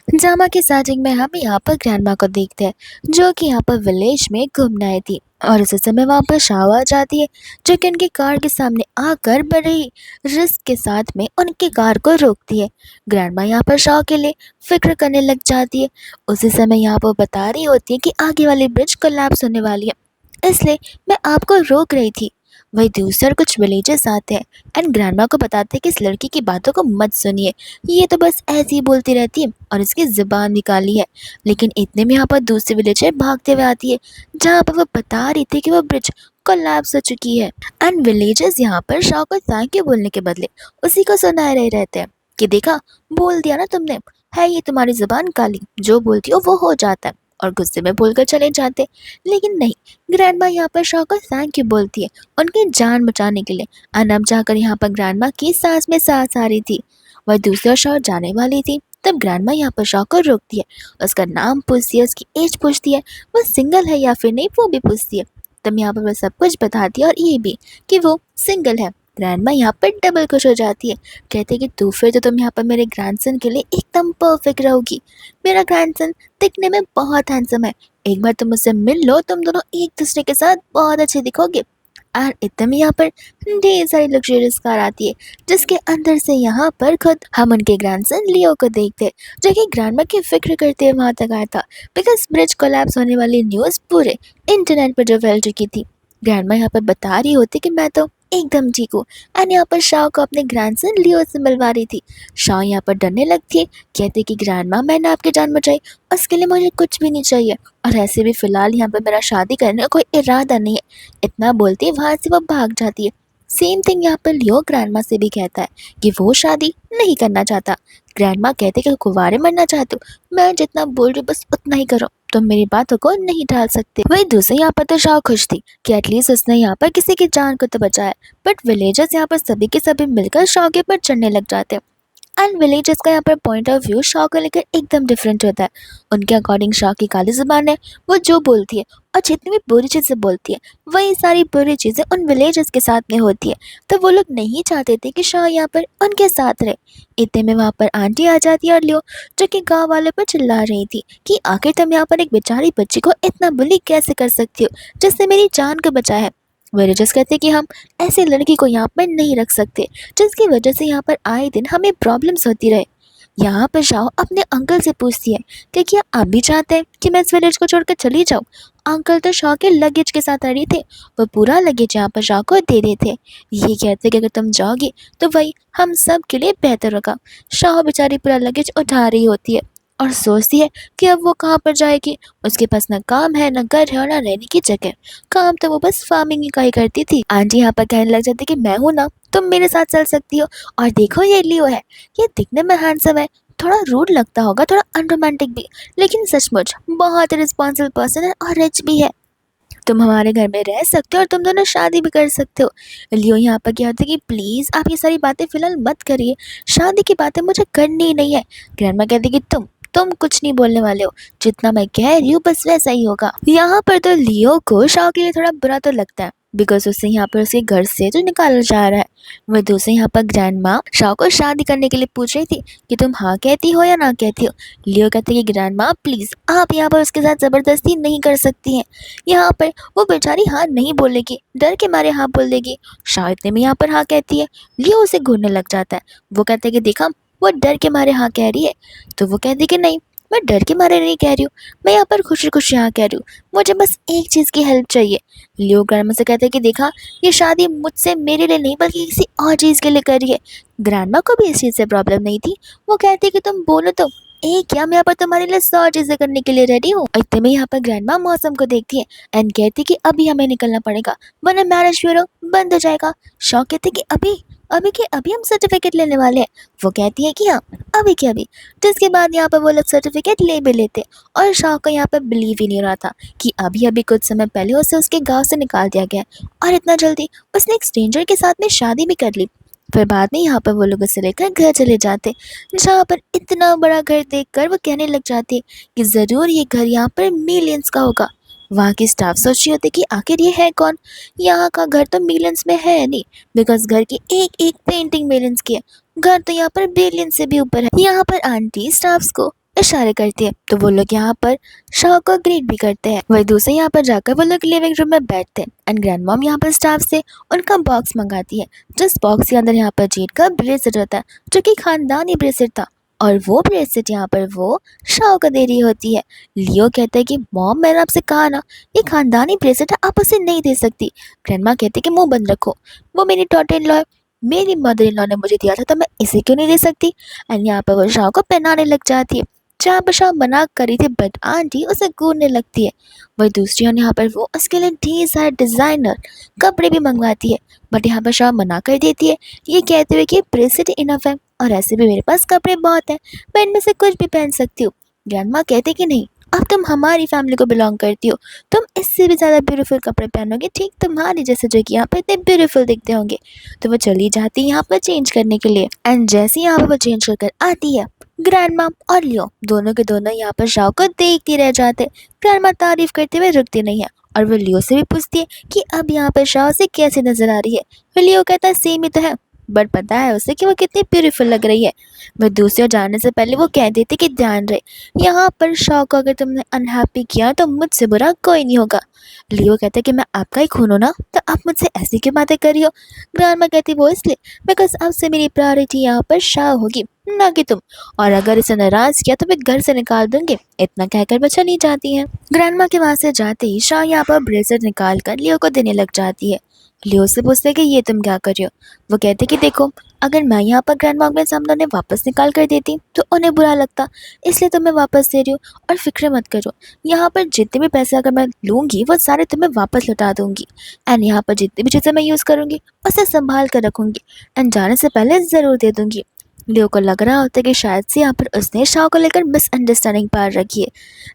Drama की starting में हम यहाँ पर ग्रैंडमा को देखते हैं जो कि यहाँ पर विलेज में घूमने आई थी। और उसी समय वहाँ पर शाव आ जाती है जो कि उनकी कार के सामने आकर बड़े ही रिस्क के साथ में उनकी कार को रोकती है। ग्रैंडमा यहाँ पर शाव के लिए फिक्र करने लग जाती है। उसी समय यहाँ पर बता रही होती है कि आगे वाली ब्रिज कोलैप्स होने वाली है, इसलिए मैं आपको रोक रही थी। वही दूसरे कुछ विलेजर्स आते हैं एंड ग्रैंडमा को बताते हैं कि इस लड़की की बातों को मत सुनिए, ये तो बस ऐसे ही बोलती रहती है और इसकी ज़ुबान निकाली है। लेकिन इतने में यहाँ पर दूसरी विलेजर भागते हुए आती है जहाँ पर वो बता रही थी कि वो ब्रिज कोलैप्स हो चुकी है। एंड विलेजर्स यहाँ पर शाह को थैंक यू बोलने के बदले उसी को सुनाए रहे रहते हैं कि देखा, बोल दिया ना तुमने, है ये तुम्हारी ज़ुबान काली, जो बोलती हो वो हो जाता है। और गुस्से में बोलकर चले जाते। लेकिन नहीं, ग्रैंडमा यहाँ पर शाह को थैंक यू बोलती है उनकी जान बचाने के लिए। और अब जाकर यहाँ पर ग्रैंडमा की सांस में सांस आ रही थी। वह दूसरा शॉट जाने वाली थी तब ग्रैंडमा यहाँ पर शॉ को रोकती है, उसका नाम पूछती है, उसकी एज पूछती है, वो सिंगल है या फिर नहीं वो भी पूछती है। तब यहाँ पर वह सब कुछ बताती है और ये भी कि वो सिंगल है। ग्रैंडमा यहाँ पर डबल खुश हो जाती है, कहते हैं कि तू फिर तो तुम यहाँ पर मेरे ग्रैंडसन के लिए एकदम परफेक्ट रहोगी। मेरा ग्रैंडसन दिखने में बहुत हैंडसम है, एक बार तुम मुझसे मिल लो, तुम दोनों एक दूसरे के साथ बहुत अच्छे दिखोगे। और एकदम यहाँ पर ढेर सारी लग्जरियस कार आती है जिसके अंदर से यहाँ पर खुद हम उनके ग्रैंडसन लियो को देखते हैं जो कि ग्रैंडमा की फिक्र करते हुए वहाँ तक आया था बिकॉज ब्रिज कोलैप्स होने वाली न्यूज़ पूरे इंटरनेट पर जो फैल चुकी थी। ग्रैंडमा यहाँ पर बता रही होती कि मैं तो एकदम ठीक हूँ। एंड यहाँ पर शाह को अपने ग्रैंडसन लियो से मिलवा रही थी। शाह यहाँ पर डरने लगती है, कहते कि ग्रैंडमा मैंने आपकी जान बचाई, उसके लिए मुझे कुछ भी नहीं चाहिए, और ऐसे भी फ़िलहाल यहाँ पर मेरा शादी करने का कोई इरादा नहीं है। इतना बोलती है वहाँ से वो भाग जाती है। सेम थिंग यहाँ पर लियो ग्रैंडमा से भी कहता है कि वो शादी नहीं करना चाहता। ग्रैंडमा कहते कि कुंवारे मरना चाहते हो, मैं जितना बोल रही हूँ बस उतना ही करो, तुम मेरी बातों को नहीं टाल सकते। वही दूसरे यहाँ पर तो शाह खुश थी कि एटलीस्ट उसने यहाँ पर किसी की जान को तो बचाया। बट विलेजर्स यहाँ पर सभी के सभी मिलकर शाह के ऊपर चढ़ने लग जाते हैं। एंड विलेजर्स का यहाँ पर पॉइंट ऑफ व्यू शाह को लेकर एकदम डिफरेंट होता है। उनके अकॉर्डिंग शाह की काली ज़ुबान है, वो जो बोलती है और जितनी भी बुरी चीज़ें बोलती है वही सारी बुरी चीज़ें उन विलेजर्स के साथ में होती है। तो वो लोग नहीं चाहते थे कि शाह यहाँ पर उनके साथ रहे। इतने में वहाँ पर आंटी आ जाती है और लियो जो कि गाँव वालों पर चिल्ला रही थी कि आखिर तुम यहाँ पर एक बेचारी बच्ची को इतना बुली कैसे कर सकती हो जिसने मेरी जान को बचाया है। विलेजर्स कहते कि हम ऐसे लड़की को यहाँ पर नहीं रख सकते जिसकी वजह से यहाँ पर आए दिन हमें प्रॉब्लम्स होती रहे। यहाँ पर शाह अपने अंकल से पूछती है कि क्या आप भी चाहते हैं कि मैं इस विलेज को छोड़कर चली जाऊँ। अंकल तो शाह के लगेज के साथ आ रहे थे, वो पूरा लगेज यहाँ पर शाह को दे रहे थे। ये कहते कि अगर तुम जाओगी तो वही हम सब के लिए बेहतर होगा। शाह बेचारी पूरा लगेज उठा रही होती है और सोचती है कि अब वो कहाँ पर जाएगी। उसके पास ना काम है, ना घर है और ना रहने की जगह। काम तो वो बस फार्मिंग का ही करती थी। आंटी यहाँ पर कहने लग जाती कि मैं हूँ ना, तुम मेरे साथ चल सकती हो। और देखो ये लियो है, ये दिखने में हैंडसम है, थोड़ा रूड लगता होगा, थोड़ा अनरोमांटिक भी, लेकिन सचमुच बहुत रिस्पॉन्सिबल पर्सन है और रिच भी है। तुम हमारे घर में रह सकते हो और तुम दोनों शादी भी कर सकते हो। लियो यहाँ पर क्या होता है कि प्लीज़ आप ये सारी बातें फिलहाल मत करिए, शादी की बातें मुझे करनी ही नहीं है। ग्रैंडमा कहती कि तुम कुछ नहीं बोलने वाले हो, जितना मैं कह रही हूँ बस वैसा ही होगा। यहाँ पर तो लियो को शाह के लिए थोड़ा बुरा तो लगता है बिकॉज उससे यहाँ पर उसके घर से जो निकाला जा रहा है। वह दूसरे यहाँ पर ग्रैंडमा शाह को शादी करने के लिए पूछ रही थी कि तुम हाँ कहती हो या ना कहती हो। लियो कहते कि ग्रैंडमा प्लीज़ आप यहाँ पर उसके साथ ज़बरदस्ती नहीं कर सकती हैं, यहाँ पर वो बेचारी हाँ नहीं बोलेगी, डर के मारे हाँ बोल देगी। शाह इतने में यहाँ पर हाँ कहती है, लियो उसे घूरने लग जाता है। वो कहते हैं कि देखा, वो डर के मारे हाँ कह रही है। तो वो कहती कि नहीं, मैं डर के मारे नहीं कह रही हूँ, मैं यहाँ पर खुशी खुशी हाँ कह रही हूँ, मुझे बस एक चीज़ की हेल्प चाहिए। लियो ग्रैंडमा से कहते हैं कि देखा, ये शादी मुझसे मेरे लिए नहीं बल्कि किसी और चीज़ के लिए कर रही है। ग्रैंडमा को भी इस चीज़ से प्रॉब्लम नहीं थी, वो कहती है कि तुम बोलो तो क्या मैं यहाँ पर तुम्हारे लिए 100 चीज़ें करने के लिए रेडी हूँ। और इतने में यहाँ पर ग्रैंडमा मौसम को देखती है एंड कहती कि अभी हमें निकलना पड़ेगा वरना मैरिज ब्यूरो बंद हो जाएगा। शौक कहते कि अभी अभी के अभी हम सर्टिफिकेट लेने वाले हैं। वो कहती है कि हाँ अभी के अभी। जिसके बाद यहाँ पर वो लोग सर्टिफिकेट ले भी लेते और शाह को यहाँ पर बिलीव ही नहीं रहा था कि अभी अभी कुछ समय पहले उसे उसके गांव से निकाल दिया गया और इतना जल्दी उसने एक स्ट्रेंजर के साथ में शादी भी कर ली। फिर बाद में यहाँ पर वो लोग उसे लेकर घर चले जाते जहाँ पर इतना बड़ा घर देखकर वो कहने लग जाती कि ज़रूर ये घर यहाँ पर मिलियंस का होगा। वहाँ की स्टाफ सोच रही होती कि आखिर ये है कौन, यहाँ का घर तो मिलियंस में है नहीं बिकॉज घर की एक एक पेंटिंग मिलियंस की है, घर तो यहाँ पर बिलियन से भी ऊपर है। यहाँ पर आंटी स्टाफ्स को इशारे करती है। तो वो लोग यहाँ पर शाह को ग्रीट भी करते हैं। वही दूसरे यहाँ पर जाकर वो लोग लिविंग रूम में बैठते हैं एंड ग्रैंड मॉम यहाँ पर स्टाफ से उनका बॉक्स मंगाती है, जिस बॉक्स के अंदर यहाँ पर जीत का ब्रेसलेट होता है, जो कि खानदानी ब्रेसलेट था। और वो ब्रेसलेट यहाँ पर वो शाह को दे रही होती है। लियो कहता है कि मॉम, मैंने आपसे कहा ना, ये खानदानी ब्रेसलेट है, आप उसे नहीं दे सकती। ग्रैंड माँ कहती है कि मुंह बंद रखो, वो मेरी डॉटर इन लॉ है, मेरी मदर इन लॉ ने मुझे दिया था, तो मैं इसे क्यों नहीं दे सकती। एंड यहाँ पर वो शाह को पहनाने लग जाती है। जहाँ पर शाह मना करी थी, बट आंटी उसे घूरने लगती है। वही दूसरी ओर यहाँ पर वो उसके लिए ढेर सारे डिज़ाइनर कपड़े भी मंगवाती है, बट यहाँ पर शाह मना कर देती है, ये कहते हुए कि ब्रेसलेट इनफ है और ऐसे भी मेरे पास कपड़े बहुत हैं, मैं इनमें से कुछ भी पहन सकती हूँ। ग्रैंड माँ कहते कि नहीं, अब तुम हमारी फैमिली को बिलोंग करती हो, तुम इससे भी ज़्यादा ब्यूटीफुल कपड़े पहनोगे, ठीक तुम्हारी जैसे, जो कि यहाँ पर इतने ब्यूटीफुल दिखते होंगे। तो वो चली जाती है यहाँ पर चेंज करने के लिए एंड जैसे ही यहाँ पर वो चेंज कर आती है, ग्रैंड माम और लियो दोनों के दोनों यहाँ पर शाह को देखते रह जाते। ग्रैंड माँ तारीफ करते हुए रुकती नहीं है और वो लियो से भी पूछती है कि अब यहाँ पर शाह से कैसे नजर आ रही है। वो लियो कहता है सेम ही तो है, बट पता है उसे कि वो कितनी ब्यूटीफुल लग रही है। वह दूसरी ओर जाने से पहले वो कह देती कि ध्यान रहे, यहाँ पर शाह को अगर तुमने अनहैप्पी किया तो मुझसे बुरा कोई नहीं होगा। लियो कहता है कि मैं आपका ही खून हूं ना, तो आप मुझसे ऐसी क्यों बातें कर रही हो। ग्रैंडमा कहती वो इसलिए बिकॉज अब से मेरी प्रायोरिटी यहाँ पर शाह होगी, ना कि तुम, और अगर इसे नाराज किया तो मैं घर से निकाल दूंगी। इतना कहकर वो चली जाती है। ग्रैंडमा के वहां से जाते ही शाह यहाँ पर ब्रेसलेट निकाल कर लियो को देने लग जाती है। लियो से पूछते कि ये तुम क्या कर रही हो। वो कहते कि देखो, अगर मैं यहाँ पर ग्रैंडमा के सामने उन्हें वापस निकाल कर देती तो उन्हें बुरा लगता, इसलिए तुम्हें वापस दे रही हूँ। और फिक्र मत करो, यहाँ पर जितने भी पैसे अगर मैं लूँगी वो सारे तुम्हें वापस लौटा दूंगी। एंड यहाँ पर जितनी भी चीज़ें मैं यूज़ करूँगी उसे संभाल कर रखूँगी एंड जाने से पहले ज़रूर दे दूँगी। लियो को लग रहा होता है कि शायद से यहाँ पर उसने शाह को लेकर मिसअंडरस्टैंडिंग पार रखी है,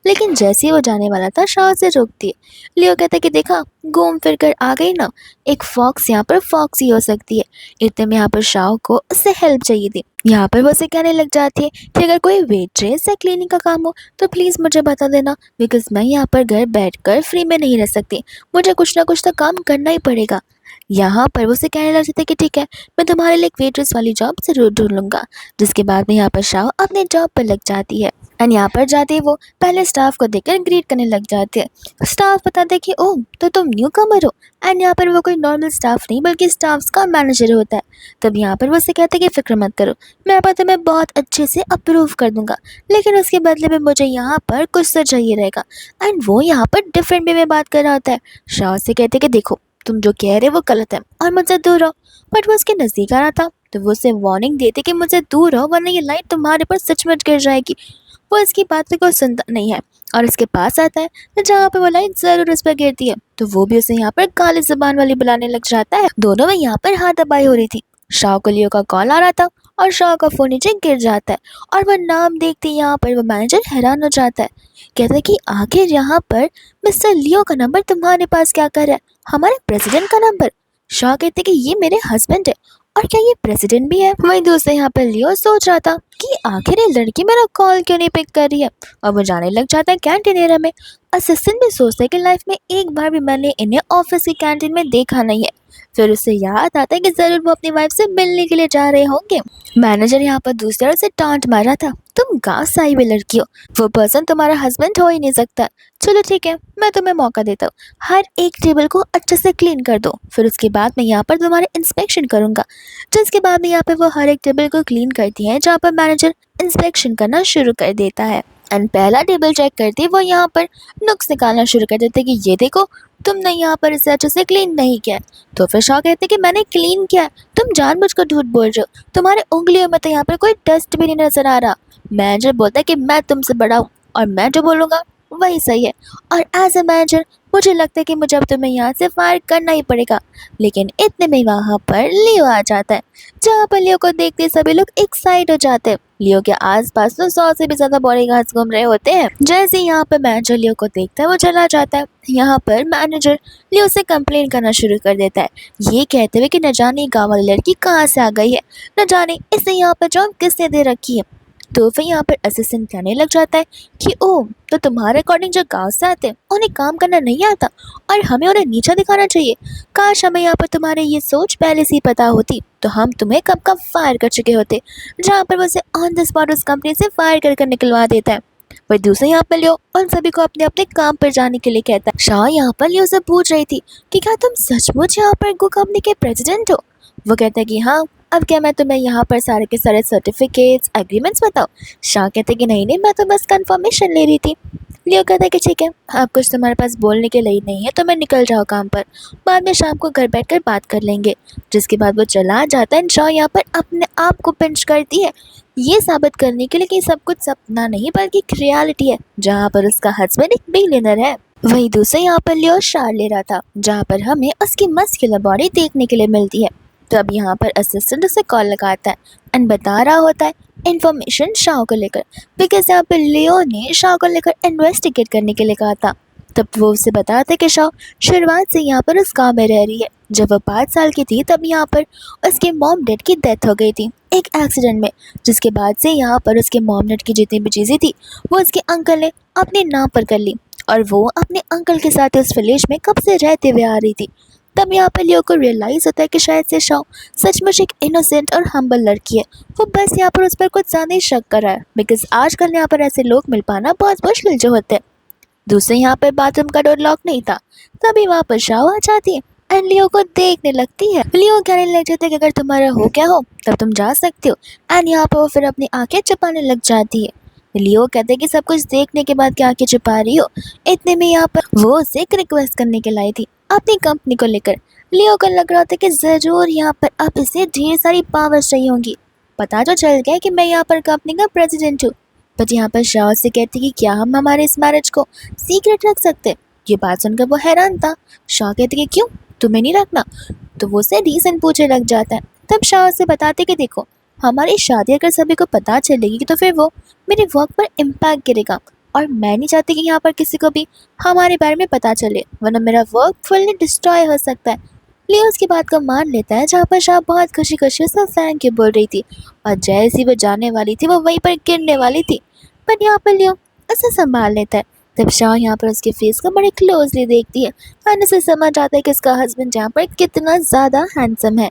लेकिन जैसे ही वो जाने वाला था शाह से रोकती है। लियो कहता है कि देखा, घूम फिर कर आ गई ना, एक फॉक्स यहाँ पर फॉक्स ही हो सकती है। इतने में यहाँ पर शाह को उससे हेल्प चाहिए थी। यहाँ पर वो उसे कहने लग जाती है कि अगर कोई वेट्रेस या क्लीनिंग का काम हो तो प्लीज़ मुझे बता देना, बिकॉज मैं यहाँ पर घर बैठकर फ्री में नहीं रह सकती, मुझे कुछ ना कुछ तो काम करना ही पड़ेगा। यहाँ पर वो उसे कहने लग जाता है कि ठीक है, मैं तुम्हारे लिए एक वेट्रेस वाली जॉब जरूर ढूंढ लूंगा। जिसके बाद में यहाँ पर शाह अपने जॉब पर लग जाती है एंड यहाँ पर जाते ही वो पहले स्टाफ को देखकर ग्रीट करने लग जाते हैं। स्टाफ बताते हैं कि ओह, तो तुम न्यू कमर हो। एंड यहाँ पर वो कोई नॉर्मल स्टाफ नहीं बल्कि स्टाफ का मैनेजर होता है। तब यहाँ पर वो उसे कहते हैं कि फिक्र मत करो, मैं पर तुम्हें बहुत अच्छे से अप्रूव कर दूंगा, लेकिन उसके बदले में मुझे यहाँ पर कुछ तो चाहिए रहेगा। एंड वो यहाँ पर डिफरेंट वे में बात कर रहा होता है। शाह से कहते कि देखो, तुम जो कह रहे हो वो गलत है और मुझसे दूर रहो। बट वो उसके नज़दीक आ रहा था तो वो उसे वार्निंग देते कि मुझसे दूर रहो वरना ये लाइट तुम्हारे पर सचमुच गिर जाएगी। वो इसकी बात पे कोई सुनता नहीं है और इसके पास आता है तो जहाँ पे वो लाइट ज़रूर उस पर गिरती है तो वो भी उसे यहाँ पर काली ज़बान वाली बुलाने लग जाता है। दोनों में यहाँ पर हाथापाई हो रही थी। शाह को लियो का कॉल आ रहा था और शाह का फ़ोन नीचे गिर जाता है और वह नाम देखते ही यहाँ पर वो मैनेजर हैरान हो जाता है। कहता है कि आखिर यहाँ पर मिस्टर लियो का नंबर तुम्हारे पास क्या कर रहा है, हमारे प्रेसिडेंट का नंबर। शाह कहते कि ये मेरे हस्बैंड है और क्या ये प्रेसिडेंट भी है। वहीं दूसरे यहाँ पर लियो सोच रहा था कि आखिर ये लड़की मेरा कॉल क्यों नहीं पिक कर रही है और वो जाने लग जाता है कैंटीन एरिया में। असिस्टेंट भी सोचता है कि लाइफ में एक बार भी मैंने इन्हें ऑफिस की कैंटीन में देखा नहीं है। फिर उसे याद आता है कि जरूर वो अपनी वाइफ से मिलने के लिए जा रहे होंगे। मैनेजर यहाँ पर दूसरे से डांट मारा था, तुम गाँव से आई हुई लड़की हो, वो पर्सन तुम्हारा हस्बैंड हो ही नहीं सकता। चलो ठीक है, मैं तुम्हें मौका देता हूँ, हर एक टेबल को अच्छे से क्लीन कर दो, फिर उसके बाद मैं यहाँ पर तुम्हारे इंस्पेक्शन करूँगा। जिसके बाद में यहाँ पर वो हर एक टेबल को क्लीन करती है जहाँ पर मैनेजर इंस्पेक्शन करना शुरू कर देता है एंड पहला टेबल चेक करते वो यहाँ पर नुक्स निकालना शुरू कर देते कि ये देखो, तुमने यहाँ पर इसे अच्छे से क्लीन नहीं किया। तो फिर शाह कहते कि मैंने क्लीन किया, तुम जानबूझकर झूठ बोल रहे हो, तुम्हारे उंगलियों में तो यहाँ पर कोई डस्ट भी नहीं नजर आ रहा। मैनेजर बोलता है कि मैं तुमसे बड़ा हूँ और मैं जो बोलूँगा वही सही है, और एज ए मैनेजर मुझे लगता है कि मुझे अब तुम्हें यहाँ से फायर करना ही पड़ेगा। लेकिन इतने में वहाँ पर लियो आ जाता है, जहाँ पर लियो को देखते सभी लोग एक्साइट हो जाते हैं। लियो के आसपास तो 100 से भी ज्यादा बॉडीगार्ड्स घूम रहे होते हैं। जैसे यहाँ पर मैनेजर लियो को देखता है वो चला जाता है। यहाँ पर मैनेजर लियो से कंप्लेन करना शुरू कर देता है, ये कहते हुए कि न जाने गाँव वाली लड़की कहाँ से आ गई है, न जाने इसे यहाँ पर जॉब किसने दे रखी है। तो फिर यहाँ पर असिस्टेंट कहने लग जाता है कि ओह, तो तुम्हारे अकॉर्डिंग जो गाँव से आते हैं उन्हें काम करना नहीं आता और हमें उन्हें नीचा दिखाना चाहिए। काश हमें यहाँ पर तुम्हारी ये सोच पहले से ही पता होती तो हम तुम्हें कब का फायर कर चुके होते। जहाँ पर वो उसे ऑन द स्पॉट उस कंपनी से फायर कर निकलवा देता है। वही दूसरे यहाँ पर लियो उन सभी को अपने अपने काम पर जाने के लिए कहता है। शाह यहाँ पर लियो से पूछ रही थी कि क्या तुम सचमुच यहाँ पर गो कंपनी के प्रेसिडेंट हो। वो कहता है कि हाँ, अब क्या मैं तुम्हें यहाँ पर सारे के सारे सर्टिफिकेट्स एग्रीमेंट्स बताऊँ। शाह कहते हैं कि नहीं नहीं, मैं तो बस कंफर्मेशन ले रही थी। लियो कहता है कि ठीक है, अब कुछ तुम्हारे पास बोलने के लिए नहीं है तो मैं निकल जाओ काम पर, बाद में शाम को घर बैठकर बात कर लेंगे। जिसके बाद वो चला जाता है। शाह यहाँ पर अपने आप को पिंच करती है, ये साबित करने के लिए कि सब कुछ सपना नहीं बल्कि एक रियलिटी है, जहाँ पर उसका हस्बैंड एक बिलियनर है। वही दूसरे यहाँ पर लियो शार ले रहा था, जहाँ पर हमें उसकी मस्कुलर बॉडी देखने के लिए मिलती है। तो अब यहाँ पर असिस्टेंट उसे कॉल लगाता है एंड बता रहा होता है इन्फॉर्मेशन शाह को लेकर, बिकॉज यहाँ पर लियो ने शाह को लेकर इन्वेस्टिगेट करने के लिए कहा था। तब वो उसे बताता है कि शाह शुरुआत से यहाँ पर उस गाँव में रह रही है। जब वो 5 साल की थी तब यहाँ पर उसके मॉम डैड की डेथ हो गई थी एक एक्सीडेंट में, जिसके बाद से यहाँ पर उसके मॉम डैड की जितनी भी चीज़ें थी वो उसके अंकल ने अपने नाम पर कर ली और वो अपने अंकल के साथ उस विलेज में कब से रहते हुए आ रही थी। तब यहाँ पर लियो को रियलाइज़ होता है कि शायद से शाह सचमुच एक इनोसेंट और हम्बल लड़की है। वो बस यहाँ पर उस पर कुछ ज़्यादा ही शक कर रहा है, बिकॉज आजकल यहाँ पर ऐसे लोग मिल पाना बहुत मुश्किल जो होते हैं। दूसरे यहाँ पर बाथरूम का डोर लॉक नहीं था, तभी वहाँ पर शाह आ जाती है एंड लियो को देखने लगती है। लियो कहने लग जाता है कि अगर तुम्हारा हो क्या हो तब तुम जा सकते हो, एंड यहाँ पर वो फिर अपनी आंखें छुपाने लग जाती है। लियो कहते हैं कि सब कुछ देखने के बाद क्या आंखें छुपा रही हो। इतने में यहाँ पर वो उसे एक रिक्वेस्ट करने के लाई थी अपनी कंपनी को लेकर। लियो को लग रहा था कि ज़रूर यहाँ पर अब इसे ढेर सारी पावर्स चाहिए होंगी। पता तो चल गया कि मैं यहाँ पर कंपनी का प्रेसिडेंट हूँ, बट यहाँ पर शाह से कहती कि क्या हम हमारे इस मैरिज को सीक्रेट रख सकते। ये बात सुनकर वो हैरान था। शाह कहते कि क्यों, तुम्हें नहीं रखना? तो वो उसे रीज़न पूछने लग जाता है। तब शाह से बताते कि देखो, हमारी शादी अगर सभी को पता चलेगी तो फिर वो मेरे वर्क पर इम्पैक्ट गिरेगा और मैं नहीं चाहती कि यहाँ पर किसी को भी हमारे बारे में पता चले, वरना मेरा वर्क फुल्ली डिस्ट्रॉय हो सकता है। लियो उसकी बात को मान लेता है, जहाँ पर शाह बहुत खुशी खुशी उसका थैंक यू बोल रही थी और जैसी वो जाने वाली थी वो वहीं पर गिरने वाली थी, पर यहाँ पर लियो उसे संभाल लेता है। तब शाह यहाँ पर उसके फेस को बड़े क्लोजली देखती है और उसे समझ आता है कि उसका हस्बैंड यहाँ पर कितना ज़्यादा हैंडसम है।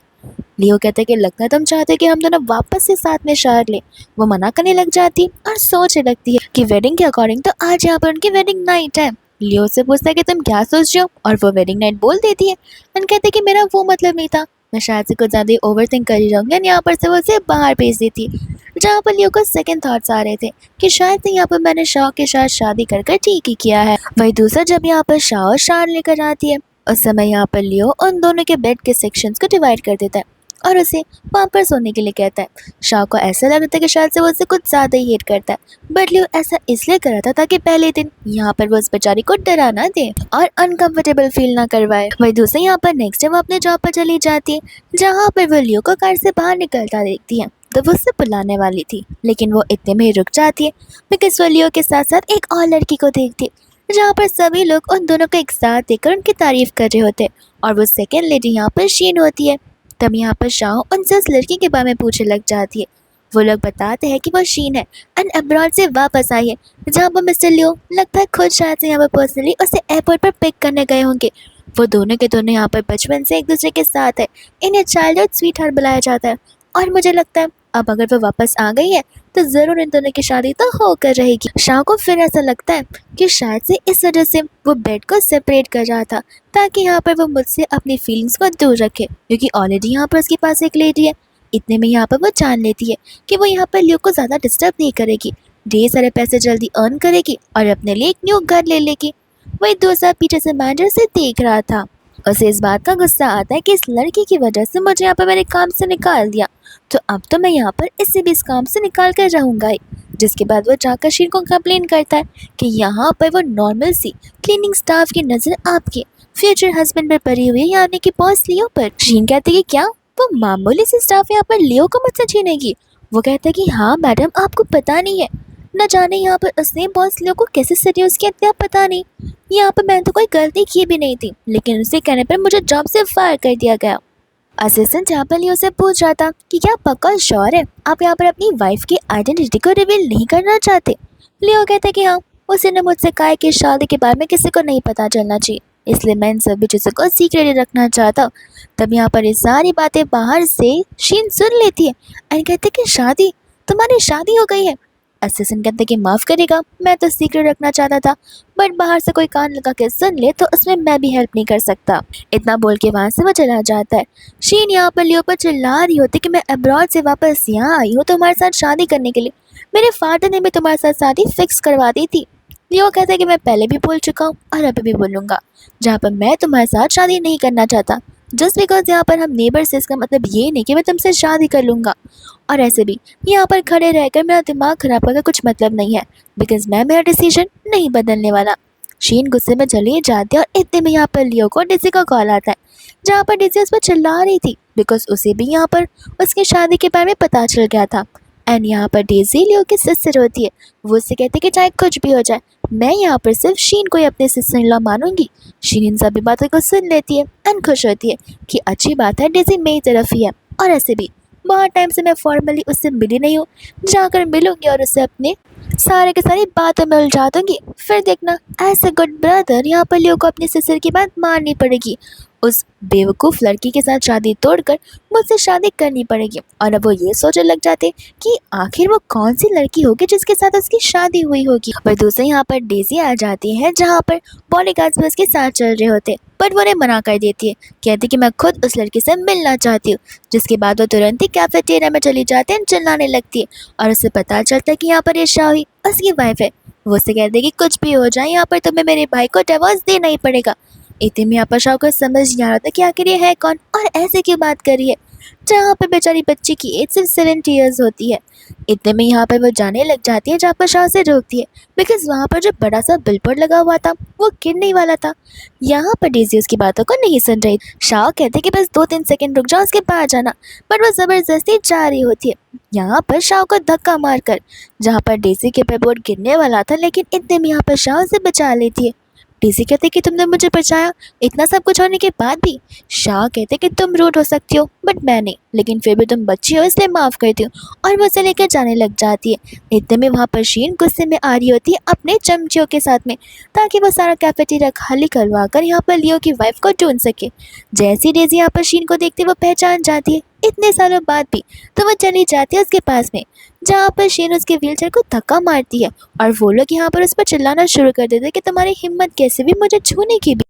लियो कहते हैं कि लगता है तुम चाहते हो कि हम दोनों वापस से साथ में शहर ले। वो मना करने लग जाती और सोचने लगती है कि वेडिंग के अकॉर्डिंग तो आज यहाँ पर उनकी वेडिंग नाइट है। लियो से पूछता है कि तुम क्या सोच रहे हो, और वो वेडिंग नाइट बोल देती है एंड कहते हैं कि मेरा वो मतलब नहीं था, मैं शायद से कुछ ज़्यादा ओवर थिंक कर ही रहूँगी। एंड यहाँ पर से वो उसे बाहर भेज देती, जहाँ पर लियो को सेकंड थॉट्स आ रहे थे कि शायद से यहाँ पर मैंने शाह के साथ शादी कर ठीक ही किया है। वही दूसरा जब यहाँ पर शाह और शार लेकर आती है, उस समय यहाँ पर लियो उन दोनों के बेड के सेक्शंस को डिवाइड कर देता है और उसे वहाँ पर सोने के लिए कहता है। शाह को ऐसा लगता है कि शायद से वो उसे कुछ ज़्यादा ही हेट करता है, बट लियो ऐसा इसलिए कर रहा था ताकि पहले दिन यहाँ पर वो उस बेचारी को डरा ना दे और अनकंफर्टेबल फील ना करवाए। वही दूसरे यहाँ पर नेक्स्ट डे वो अपने जॉब पर चली जाती है, जहाँ पर वो लियो को कार से बाहर निकलता देखती है। तो वो उससे बुलाने वाली थी, लेकिन वो इतने में ही रुक जाती है बिकॉज वो लियो के साथ साथ एक और लड़की को देखती है, जहाँ पर सभी लोग उन दोनों को एक साथ देखकर उनकी तारीफ कर रहे होते और वो सेकेंड लेडी यहाँ पर शीन होती है। तब यहाँ पर शाह उनसे उस लड़की के बारे में पूछने लग जाती है। वो लोग बताते हैं कि वो शीन है एंड अब्रॉड से वापस आई है, जहाँ पर मिस्टर लियो लगता है खुद शायद से यहाँ पर पर्सनली उसे एयरपोर्ट पर पिक करने गए होंगे। वो दोनों के दोनों यहाँ पर बचपन से एक दूसरे के साथ है, इन्हें चाइल्डहुड स्वीट हार्ट बुलाया जाता है और मुझे लगता है अब अगर वो वापस आ गई है तो ज़रूर इन दोनों की शादी तो होकर रहेगी। शाह को फिर ऐसा लगता है कि शायद से इस वजह से वो बेड को सेपरेट कर रहा था ताकि यहाँ पर वो मुझसे अपनी फीलिंग्स को दूर रखे, क्योंकि ऑलरेडी यहाँ पर उसके पास एक लेडी है। इतने में यहाँ पर वो जान लेती है कि वो यहाँ पर लियो को ज़्यादा डिस्टर्ब नहीं करेगी, ढेर सारे पैसे जल्दी अर्न करेगी और अपने लिए एक न्यू घर ले लेगी। वही 2 साल पीछे से मैनेजर से देख रहा था। उसे इस बात का गुस्सा आता है कि इस लड़की की वजह से मुझे यहाँ पर मेरे काम से निकाल दिया, तो अब तो मैं यहाँ पर इसे भी इस काम से निकाल कर रहूँगा ही। जिसके बाद वो जाकर शीन को कंप्लेन करता है कि यहाँ पर वो नॉर्मल सी क्लीनिंग स्टाफ की नज़र आपके फ्यूचर हस्बैंड पर पड़ी हुई है, यानी कि बॉस लियो पर। शीन कहती है कि क्या वो मामूली सी स्टाफ यहाँ पर लियो को मुझसे छीनेगी? वो कहता है कि हाँ मैडम, आपको पता नहीं है, न जाने यहाँ पर उसने बॉस लियो को कैसे सीरियस किया था, पता नहीं। यहाँ पर मैंने तो कोई गलती की भी नहीं थी, लेकिन उसके कहने पर मुझे जॉब से फायर कर दिया गया। असिस्टेंट यहाँ पर लियो से पूछ रहा था कि क्या पक्का श्योर है आप यहाँ पर अपनी वाइफ की आइडेंटिटी को रिवील नहीं करना चाहते। लियो कहते कि हाँ, उसने मुझसे कहा है कि शादी के बारे में किसी को नहीं पता चलना चाहिए, इसलिए मैं इन सभी चीज़ों को सीक्रेट रखना चाहता हूँ। तब यहाँ पर ये सारी बातें बाहर से शीन सुन लेती है एंड कहते कि शादी, तुम्हारी शादी हो गई है। असिस्टेंट कहते कि माफ़ करेगा, मैं तो सीक्रेट रखना चाहता था, बट बाहर से कोई कान लगा के सुन ले तो उसमें मैं भी हेल्प नहीं कर सकता। इतना बोल के वहाँ से वो चला जाता है। शीन यहाँ पर लियो पर चिल्ला रही होती कि मैं अब्रॉड से वापस यहाँ आई हूँ तुम्हारे साथ शादी करने के लिए, मेरे फादर ने भी तुम्हारे साथ शादी फिक्स करवा दी थी। लियो कहता है कि मैं पहले भी बोल चुका हूँ और अभी भी बोलूँगा, जहाँ पर मैं तुम्हारे साथ शादी नहीं करना चाहता। जस्ट बिकॉज यहाँ पर हम नेबर्स से इसका मतलब ये नहीं कि मैं तुमसे शादी कर लूँगा, और ऐसे भी यहाँ पर खड़े रहकर मेरा दिमाग खराब करके कुछ मतलब नहीं है, बिकॉज मैं मेरा डिसीजन नहीं बदलने वाला। शीन गुस्से में चली जाती है और इतने में यहाँ पर लियो को डेज़ी का कॉल आता है, जहाँ पर डेज़ी उस पर चिल्ला रही थी बिकॉज उसे भी यहाँ पर उसकी शादी के बारे में पता चल गया था। एंड यहाँ पर डेज़ी लियो की सिस्टर होती है, वो उससे कहती है कि चाहे कुछ भी हो जाए मैं यहाँ पर सिर्फ शीन को ही अपने सिस्टर इन लॉ मानूंगी। शीन सभी बातों को सुन लेती है एंड खुश होती है कि अच्छी बात है डेज़ी मेरी तरफ ही है, और ऐसे भी बहुत टाइम से मैं फॉर्मली उससे मिली नहीं हूँ, जाकर मिलूंगी और उसे अपने सारे के सारी बातों में उलझा दूंगी, फिर देखना ऐसे गुड ब्रदर यहाँ पर लियो को अपनी सिस्टर की बात माननी पड़ेगी, उस बेवकूफ़ लड़की के साथ शादी तोड़कर मुझसे शादी करनी पड़ेगी। और अब वो ये सोचने लग जाते कि आखिर वो कौन सी लड़की होगी जिसके साथ उसकी शादी हुई होगी। पर दूसरे यहाँ पर डेज़ी आ जाती है, जहाँ पर बॉडीगार्ड्स भी उसके साथ चल रहे होते, बट वो उन्हें मना कर देती है, कहती कि मैं खुद उस लड़की से मिलना चाहती हूँ। जिसके बाद वो तुरंत ही कैफेटेरिया में चली जाती है, चिल्लाने लगती है और उसे पता चलता है कि यहाँ पर ये शाही उसकी वाइफ है। वो उससे कहती है कि कुछ भी हो जाए यहाँ पर तुम्हें मेरे भाई को डिवोर्स देना ही पड़ेगा। इतने में यहाँ पर शाह को समझ नहीं आ रहा था कि आखिर ये है कौन और ऐसे क्यों बात कर रही है, जहाँ पर बेचारी बच्ची की एज सिर्फ 70 ईयर्स होती है। इतने में यहाँ पर वो जाने लग जाती है, जहाँ पर शाह से रोकती है बिकॉज वहाँ पर जो बड़ा सा बिलबोर्ड लगा हुआ था वो गिरने वाला था। यहाँ पर डेज़ी उसकी बातों को नहीं सुन रही। शाह कहते कि बस 2-3 सेकंड रुक जाओ, उसके बाद जाना, बट वो ज़बरदस्ती जा रही होती है। यहाँ पर शाह को धक्का मारकर, जहाँ पर डेज़ी के बिलबोर्ड गिरने वाला था, लेकिन इतने में यहाँ पर शाह उसे बचा लेती है। डेज़ी कहते कि तुमने मुझे बचाया, इतना सब कुछ होने के बाद भी। शाह कहते कि तुम रूड हो सकती हो बट मैं नहीं, लेकिन फिर भी तुम बच्ची हो इसलिए माफ़ करती हूँ, और वो उसे लेकर जाने लग जाती है। इतने में वहाँ पर शीन गुस्से में आ रही होती है अपने चमचियों के साथ में, ताकि वो सारा कैफेटेरिया खाली करवा कर यहाँ पर लियो की वाइफ को ढूंढ सके। जैसी डेज़ी यहाँ पर शीन को देखती वो पहचान जाती है इतने सालों बाद भी, तो वो चली जाती है उसके पास में, जहाँ पर शीन उसके व्हीलचेयर को धक्का मारती है और वो लोग यहाँ पर उस पर चिल्लाना शुरू कर देते कि तुम्हारी हिम्मत कैसे भी मुझे छूने की भी।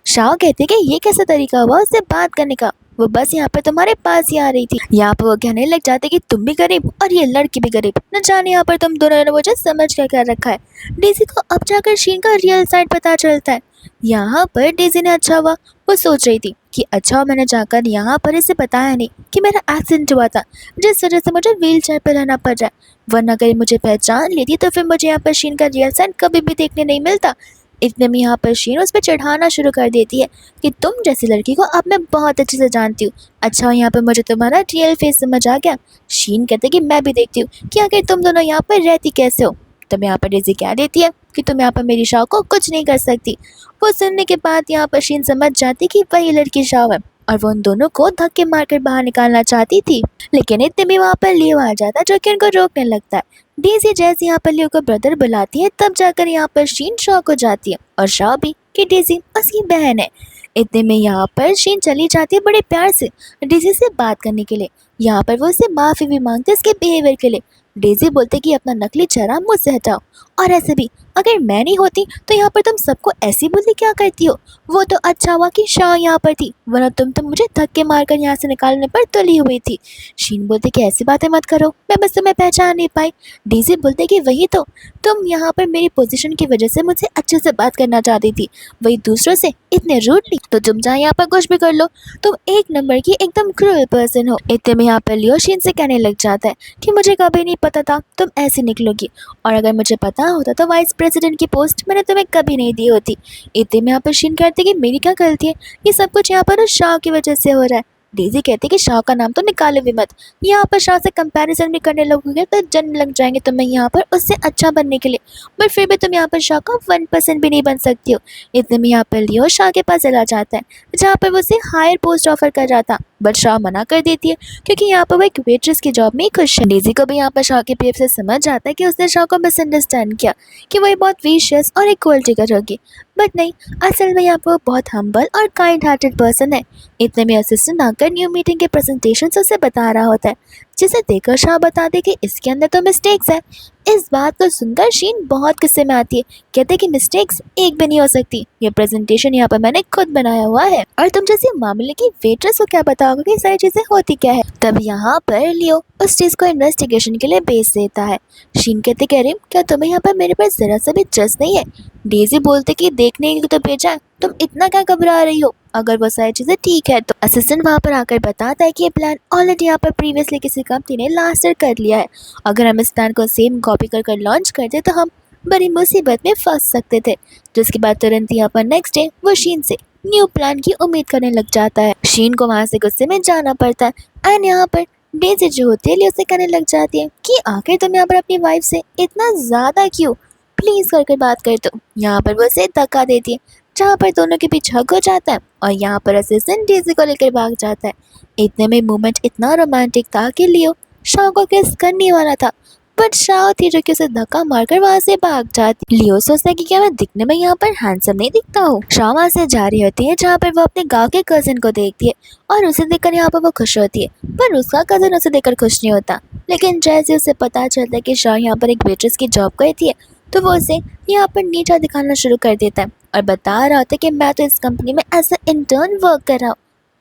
शाह कहते कि ये कैसा तरीका हुआ उससे बात करने का, वो बस यहाँ पर तुम्हारे पास ही आ रही थी। यहाँ पर वो कहने लग जाते कि तुम भी गरीब और ये लड़की भी गरीब, न जाने यहाँ पर तुम दोनों ने मुझे समझ कर रखा है। डेज़ी को अब जाकर शीन का रियल साइड पता चलता है। यहाँ पर डेज़ी ने अच्छा हुआ, वो सोच रही थी कि अच्छा मैंने जाकर यहाँ पर इसे बताया नहीं कि मेरा एक्सीडेंट हुआ था, जिस वजह से मुझे व्हील चेयर पर रहना पड़ रहा है, वरना अगर मुझे पहचान लेती तो फिर मुझे यहाँ पर शीन का रियल साइड कभी भी देखने नहीं मिलता। इतने में यहाँ पर शीन उस पर चढ़ाना शुरू कर देती है कि तुम जैसी लड़की को अब मैं बहुत अच्छे से जानती हूँ, अच्छा यहाँ पर मुझे तुम्हारा रियल फेस समझ आ गया। शीन कहते कि मैं भी देखती हूँ कि आखिर तुम दोनों यहाँ पर रहती कैसे हो। तब यहाँ पर डेज़ी कह देती है कि तुम यहाँ पर मेरी शाह को कुछ नहीं कर सकती। वो सुनने के बाद यहाँ पर शीन समझ जाती कि वही लड़की शाह है और वो उन दोनों को धक्के मारकर बाहर निकालना चाहती थी, लेकिन इतने में वहाँ पर लियो आ जाता जो कि उनको रोकने लगता है। डेज़ी जैसे यहाँ पर लियो को ब्रदर बुलाती है, तब जाकर यहाँ पर शीन शॉक हो जाती है और शाह भी कि डेज़ी उसकी बहन है। इतने में यहाँ पर शीन चली जाती है बड़े प्यार से डेज़ी से बात करने के लिए। यहाँ पर वो उससे माफ़ी भी मांगते उसके बिहेवियर के लिए। डेज़ी बोलते कि अपना नकली चेहरा मुझसे हटाओ, और ऐसे भी अगर मैं नहीं होती तो यहाँ पर तुम सबको ऐसी बुद्धि क्या करती हो। वो तो अच्छा हुआ कि शाह यहाँ पर थी, वरना तुम तो मुझे धक्के मारकर यहाँ से निकालने पर तुली हुई थी। शीन बोलते कि ऐसी बातें मत करो, मैं बस तुम्हें पहचान नहीं पाई। डेज़ी बोलते कि वही तो, तुम यहाँ पर मेरी पोजीशन की वजह से मुझसे अच्छे से बात करना चाहती थी, वही दूसरों से इतने रूडली, तो तुम चाहे यहाँ पर कुछ भी कर लो, तुम एक नंबर की एकदम क्रूअल पर्सन हो। इतने में यहाँ पर लियो शीन से कहने लग जाता है कि मुझे कभी नहीं पता था तुम ऐसे निकलोगी, और अगर मुझे पता होता तो वाइस प्रेसिडेंट की पोस्ट मैंने तुम्हें कभी नहीं दी होती। इतने में यहाँ पर शीन कहते कि मेरी क्या गलती है, ये सब कुछ यहाँ पर उस शाह की वजह से हो रहा है। डेज़ी कहती कि शाह का नाम तो निकाले भी मत, यहाँ पर शाह से कंपैरिजन भी करने लगोगे तो जन लग जाएंगे तुम्हें यहाँ पर उससे अच्छा बनने के लिए, बट फिर भी तुम यहाँ पर शाह का 1% भी नहीं बन सकती हो। इतने में यहाँ पर लियो शाह के पास चला जाता है, जहाँ पर वो उसे हायर पोस्ट ऑफर कर रहा था, बट शाह मना कर देती है क्योंकि यहाँ पर वो एक वेट्रेस की जॉब में ही खुश है। डेजी को भी यहाँ पर शाह के बिहेव से समझ आता है कि उसने शाह को मिसअंडरस्टैंड किया कि वो बहुत विशियस और एक गोल्ड डिगर होगी, बट नहीं, असल में यहाँ पर वो बहुत हम्बल और काइंड हार्टेड पर्सन है। इतने में असिस्टेंट आकर न्यू मीटिंग के प्रेजेंटेशन उसे बता रहा होता है, जिसे देखकर शाह बता दे कि इसके अंदर तो मिस्टेक्स है। इस बात को सुनकर शीन बहुत गुस्से में आती है, कहते कि मिस्टेक्स एक भी नहीं हो सकती, ये प्रेजेंटेशन यहाँ पर मैंने खुद बनाया हुआ है और तुम जैसे मामले की वेट्रेस को क्या बताओगे कि सारी चीजें होती क्या है। तब यहाँ पर लियो उस चीज को इन्वेस्टिगेशन के लिए भेज देता है। शीन कहते कि अरे क्या तुम्हें यहाँ पर मेरे पास जरा सा भी ट्रस्ट नहीं है। डेजी बोलते कि देखने के लिए तो भेजा है, तुम इतना क्या घबरा रही हो, अगर वो सारी चीजें ठीक है तो। असिस्टेंट वहाँ पर आकर बताता है कि ये प्लान ऑलरेडी यहाँ पर प्रीवियसली किसी कंपनी ने लास्ट ईयर कर लिया है, अगर हम इस प्लान को सेम कॉपी कर लॉन्च करते तो हम बड़ी मुसीबत में फंस सकते थे। जिसके बाद तुरंत यहाँ पर नेक्स्ट डे वो शीन से न्यू प्लान की उम्मीद करने लग जाता है। शीन को वहाँ से गुस्से में जाना पड़ता है एंड यहाँ पर डेजी जो होती है उसे कहने लग जाती है कि आखिर तुम यहाँ पर अपनी वाइफ से इतना ज़्यादा क्यों, प्लीज़ करके बात कर दो। यहाँ पर वो उसे धक्का देती है, जहाँ पर दोनों के बीच हक हो जाता है और यहाँ पर असिस्टेंट डेजी को लेकर भाग जाता है। इतने में मोमेंट इतना रोमांटिक था कि लियो शाह को किस करने वाला था, बट शाह थी जो कि उसे धक्का मारकर वहाँ से भाग जाती। लियो सोचता है कि क्या मैं दिखने में यहाँ पर हैंडसम नहीं दिखता हूँ। शाह वहाँ से जा रही होती है, जहाँ पर वो अपने गाँव के कजिन को देखती है और उसे देखकर यहाँ पर वो खुश होती है, पर उसका कजिन उसे देखकर खुश नहीं होता। लेकिन जैसे उसे पता चलता है कि शाह यहाँ पर एक वेट्रेस की जॉब करती है तो वो उसे यहाँ पर नीचा दिखाना शुरू कर देता है और बता रहा होता है कि मैं तो इस कंपनी में एज अ इंटर्न वर्क कर रहा हूँ।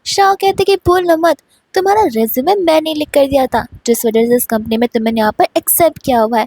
शाह कहते कि भूल मत, तुम्हारा रेज्यूमे मैंने लिख कर दिया था, जिस वजह से इस कंपनी में तुमने यहाँ पर एक्सेप्ट किया हुआ है।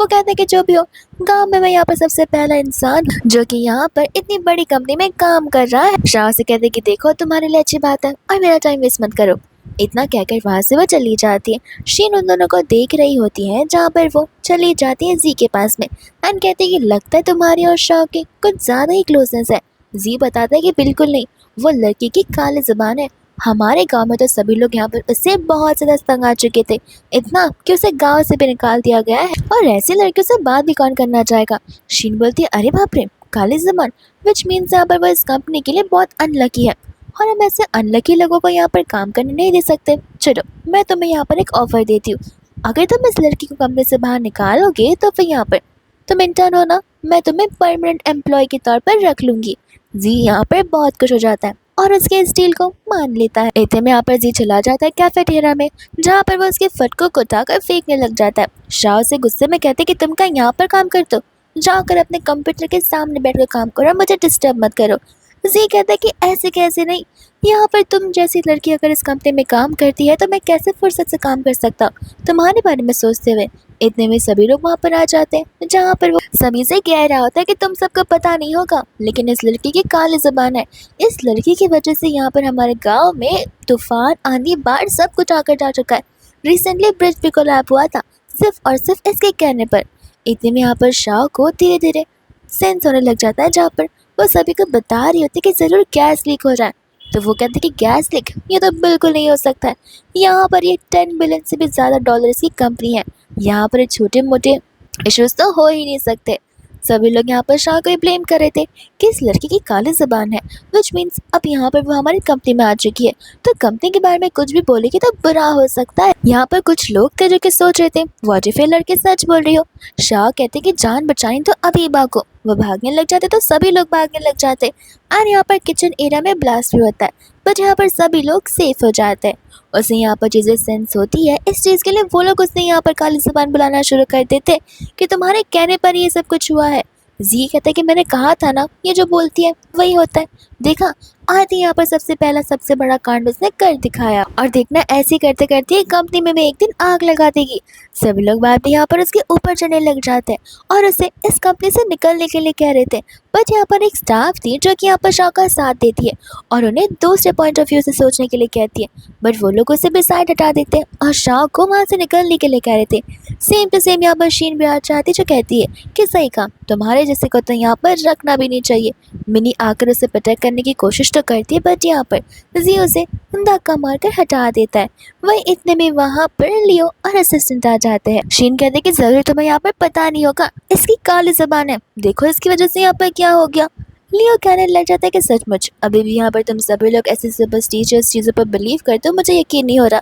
वो कहते हैं कि जो भी हो, गांव में मैं यहाँ पर सबसे पहला इंसान जो कि यहाँ पर इतनी बड़ी कंपनी में काम कर रहा है। शाह से कहते कि देखो तुम्हारे लिए अच्छी बात है और मेरा टाइम वेस्ट मत करो। इतना कहकर वहाँ से वो चली जाती है। शीन उन दोनों को देख रही होती है, जहाँ पर वो चली जाती है जी के पास में एंड कहती है कि लगता है तुम्हारी और शाह की कुछ ज़्यादा ही क्लोजनेस है। जी बताता है कि बिल्कुल नहीं, वो लड़की की काली जुबान है। हमारे गांव में तो सभी लोग यहाँ पर उससे बहुत ज़्यादा तंग आ चुके थे, इतना कि उसे गांव से भी निकाल दिया गया है और ऐसी लड़कियों से बात भी कौन करना चाहेगा। शीन बोलती है अरे बाप रे, काली जुबान, विच मीन्स यहाँ पर वो इस कंपनी के लिए बहुत अनलकी है और हम ऐसे अनलकी लोगों को यहाँ पर काम करने नहीं दे सकते। चलो मैं तुम्हें यहाँ पर एक ऑफर देती हूँ, अगर तुम इस लड़की को कंपनी से बाहर निकालोगे तो फिर यहाँ पर तुम इंटर्न हो ना, मैं तुम्हें परमानेंट एम्प्लॉय के तौर पर रख लूँगी। जी यहाँ पर बहुत खुश हो जाता है और उसके इस डील को मान लेता है। इतने में यहाँ पर जी चला जाता है कैफेटेरिया में, जहाँ पर वो उसके फटको को उठाकर फेंकने लग जाता है। शाह से गुस्से में कहते कि तुम क्या यहाँ पर काम करते हो, जाकर अपने कंप्यूटर के सामने बैठकर काम करो, मुझे डिस्टर्ब मत करो। जी कहता है कि ऐसे कैसे नहीं, यहाँ पर तुम जैसी लड़की अगर इस कंपनी में काम करती है तो मैं कैसे फुर्सत से काम कर सकता हूँ तुम्हारे बारे में सोचते हुए। इतने में सभी लोग वहाँ पर आ जाते हैं, जहाँ पर वो सभी से कह रहा होता है कि तुम सबको पता नहीं होगा लेकिन इस लड़की की काली जुबान है, इस लड़की की वजह से यहाँ पर हमारे गाँव में तूफान आंधी बाढ़ सब कुछ आकर जा चुका है। रिसेंटली ब्रिज भी कोलैप हुआ था सिर्फ और सिर्फ इसके कहने पर। इतने में यहाँ पर शाह को धीरे धीरे सेंस होने लग जाता है, जहाँ पर वो सभी को बता रही होती है कि ज़रूर गैस लीक हो रहा है। तो वो कहते हैं कि गैस लीक ये तो बिल्कुल नहीं हो सकता है, यहाँ पर ये 10 बिलियन से भी ज़्यादा डॉलर्स की कंपनी है, यहाँ पर छोटे मोटे इश्यूज तो हो ही नहीं सकते। सभी लोग यहाँ पर शाह को ही ब्लेम कर रहे थे कि इस लड़की की काली जुबान है, विच मीन्स अब यहाँ पर वो हमारी कंपनी में आ चुकी है तो कंपनी के बारे में कुछ भी बोलेगी तो बुरा हो सकता है। यहाँ पर कुछ लोग थे जो कि सोच रहे थे व्हाट इफ ये लड़की सच बोल रही हो। शाह कहते कि जान बचानी तो अभी भागो। वो भागने लग जाते तो सभी लोग भागने लग जाते और यहाँ पर किचन एरिया में ब्लास्ट भी होता है, बट यहाँ पर सभी लोग सेफ हो जाते हैं। उसे यहाँ पर चीज़ें सेंस होती है, इस चीज़ के लिए वो लोग उसे यहाँ पर काली जुबान बुलाना शुरू कर देते कि तुम्हारे कहने पर ये सब कुछ हुआ है। जी कहता है कि मैंने कहा था ना, ये जो बोलती है वही होता है, देखा आती यहाँ पर सबसे पहला सबसे बड़ा कांड उसने कर दिखाया और देखना ऐसे करते करते कंपनी में एक दिन आग लगा देगी। सभी लोग बाद में यहाँ पर उसके ऊपर चढ़ने लग जाते हैं और उसे इस कंपनी से निकलने के लिए कह रहे थे, बट यहाँ पर एक स्टाफ थी जो कि यहाँ पर शाह का साथ देती है और उन्हें दूसरे पॉइंट ऑफ व्यू से सोचने के लिए कहती है, बट वो लोग उसे भी साइड हटा देते हैं और शाह को वहाँ से निकलने के लिए कह रहे थे। सेम टू सेम यहाँ पर शीन भी आ जाती जो कहती है कि सही काम, तुम्हारे जैसे को तो यहाँ पर रखना भी नहीं चाहिए। मिनी आकर उसे प्रोटेक्ट करने की कोशिश तो करती है, बट यहाँ पर जी उसे धक्का मारकर हटा देता है। वही इतने में वहाँ पर लियो और असिस्टेंट आ जाते हैं। शीन कहते हैं कि जरूर तुम्हें यहाँ पर पता नहीं होगा, इसकी काली जुबान है, देखो इसकी वजह से यहाँ पर क्या हो गया। लियो कहने लग जाता है कि सचमुच अभी भी यहाँ पर तुम सभी लोग ऐसे सुपरस्टिशियस चीज़ों पर बिलीव करते हो, मुझे यकीन नहीं हो रहा।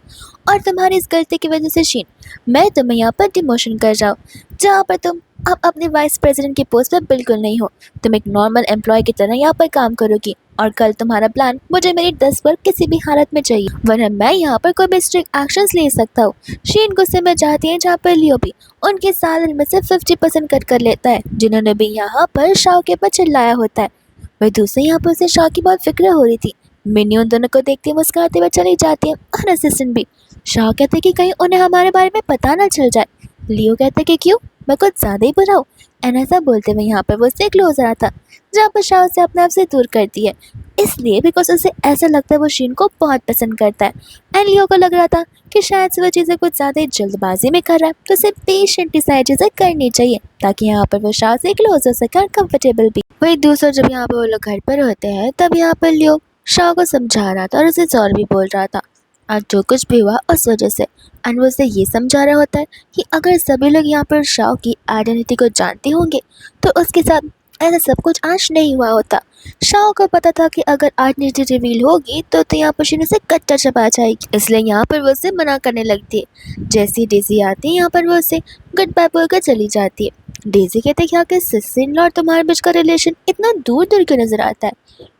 और तुम्हारी इस गलती की वजह से शीन, मैं तुम्हें यहाँ पर डिमोशन कर रहा हूँ, जहाँ पर तुम अब अपने वाइस प्रेसिडेंट की पोस्ट पर बिल्कुल नहीं हो। तुम एक नॉर्मल एम्प्लॉय की तरह यहाँ पर काम करोगी और कल तुम्हारा प्लान मुझे मेरी 10 पर किसी भी हालत में चाहिए, वरना मैं यहाँ पर कोई भी स्ट्रिक्ट एक्शंस ले सकता हूँ। शीन गुस्से में जाती है, जहाँ पर लियो भी उनके सैलरी में से 50% कट कर लेता है, जिन्होंने भी यहाँ पर शाओ के ऊपर चिल्लाया होता है। वही दूसरे यहाँ पर उसे शाह की बहुत फिक्र हो रही थी। मिनी उन दोनों को देखते मुस्कुराते हुए चली जाती है और असिस्टेंट भी। शाह कहते कि कहीं उन्हें हमारे बारे में पता ना चल जाए। लियो कहते कि क्यों, मैं कुछ ज़्यादा ही बुरा हूँ। एंड ऐसा बोलते हुए यहाँ पर वो उससे क्लोज आता, जहाँ पर शाह उसे अपने आप से दूर करती है, इसलिए बिकॉज उसे ऐसा लगता है वो शीन को बहुत पसंद करता है। एंड लियो को लग रहा था कि शायद से वो चीज़ें कुछ ज़्यादा ही जल्दबाजी में कर रहा है, तो उसे पेशेंटली सारी चीज़ें करनी चाहिए ताकि यहाँ पर वो शाह से क्लोज हो सके और कंफर्टेबल भी। वही दूसरा जब यहाँ पर वो लोग घर पर होते हैं, तब यहाँ पर लियो शाह को समझा रहा था और उसे सॉरी भी बोल रहा था आज जो कुछ भी हुआ उस वजह से। एंड वो उसे ये समझा रहा होता है कि अगर सभी लोग यहाँ पर शाह की आइडेंटिटी को जानते होंगे तो उसके साथ ऐसा सब कुछ आज नहीं हुआ होता। शाह को पता था कि अगर आइडेंटिटी रिवील होगी तो यहाँ पर शीन उसे कच्चा चबा जाएगी, इसलिए यहाँ पर वो उसे मना करने लगती है। जैसी डेजी आती है यहाँ पर वो उसे गुड बाय बोलकर चली जाती है। डेजी कहते क्या कि सिस्टर इन लॉ और तुम्हारे बीच का रिलेशन इतना दूर दूर क्यों नजर आता है।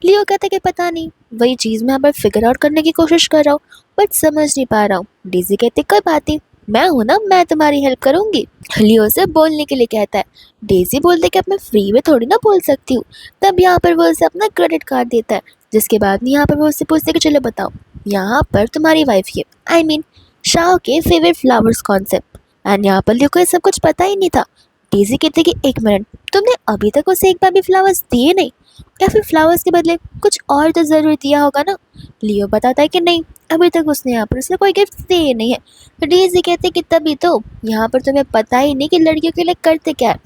लियो कहता कि पता नहीं, वही चीज़ मैं यहाँ पर फिगर आउट करने की कोशिश कर रहा हूँ बट समझ नहीं पा रहा हूँ। डेजी कहते कोई बात नहीं, मैं हूँ ना, मैं तुम्हारी हेल्प करूँगी। लियो से बोलने के लिए कहता है। डेजी बोलते कि अब मैं फ्री में थोड़ी ना बोल सकती हूँ। तब यहाँ पर वो उसे अपना क्रेडिट कार्ड देता है, जिसके बाद यहाँ पर वो उससे पूछते कि चलो बताओ यहाँ पर तुम्हारी वाइफ के आई मीन शाह के फेवरेट फ्लावर्स कौन से। एंड यहाँ पर लियो को ये सब कुछ पता ही नहीं था। डेजी कहते कि एक मिनट, तुमने अभी तक उसे एक बार भी फ्लावर्स दिए नहीं, या फिर फ्लावर्स के बदले कुछ और तो ज़रूर दिया होगा ना। लियो बताता है कि नहीं, अभी तक उसने यहाँ पर उसे कोई गिफ्ट दिए नहीं है। तो डेजी कहते कि तभी तो यहाँ पर तुम्हें पता ही नहीं कि लड़कियों के लिए करते क्या है।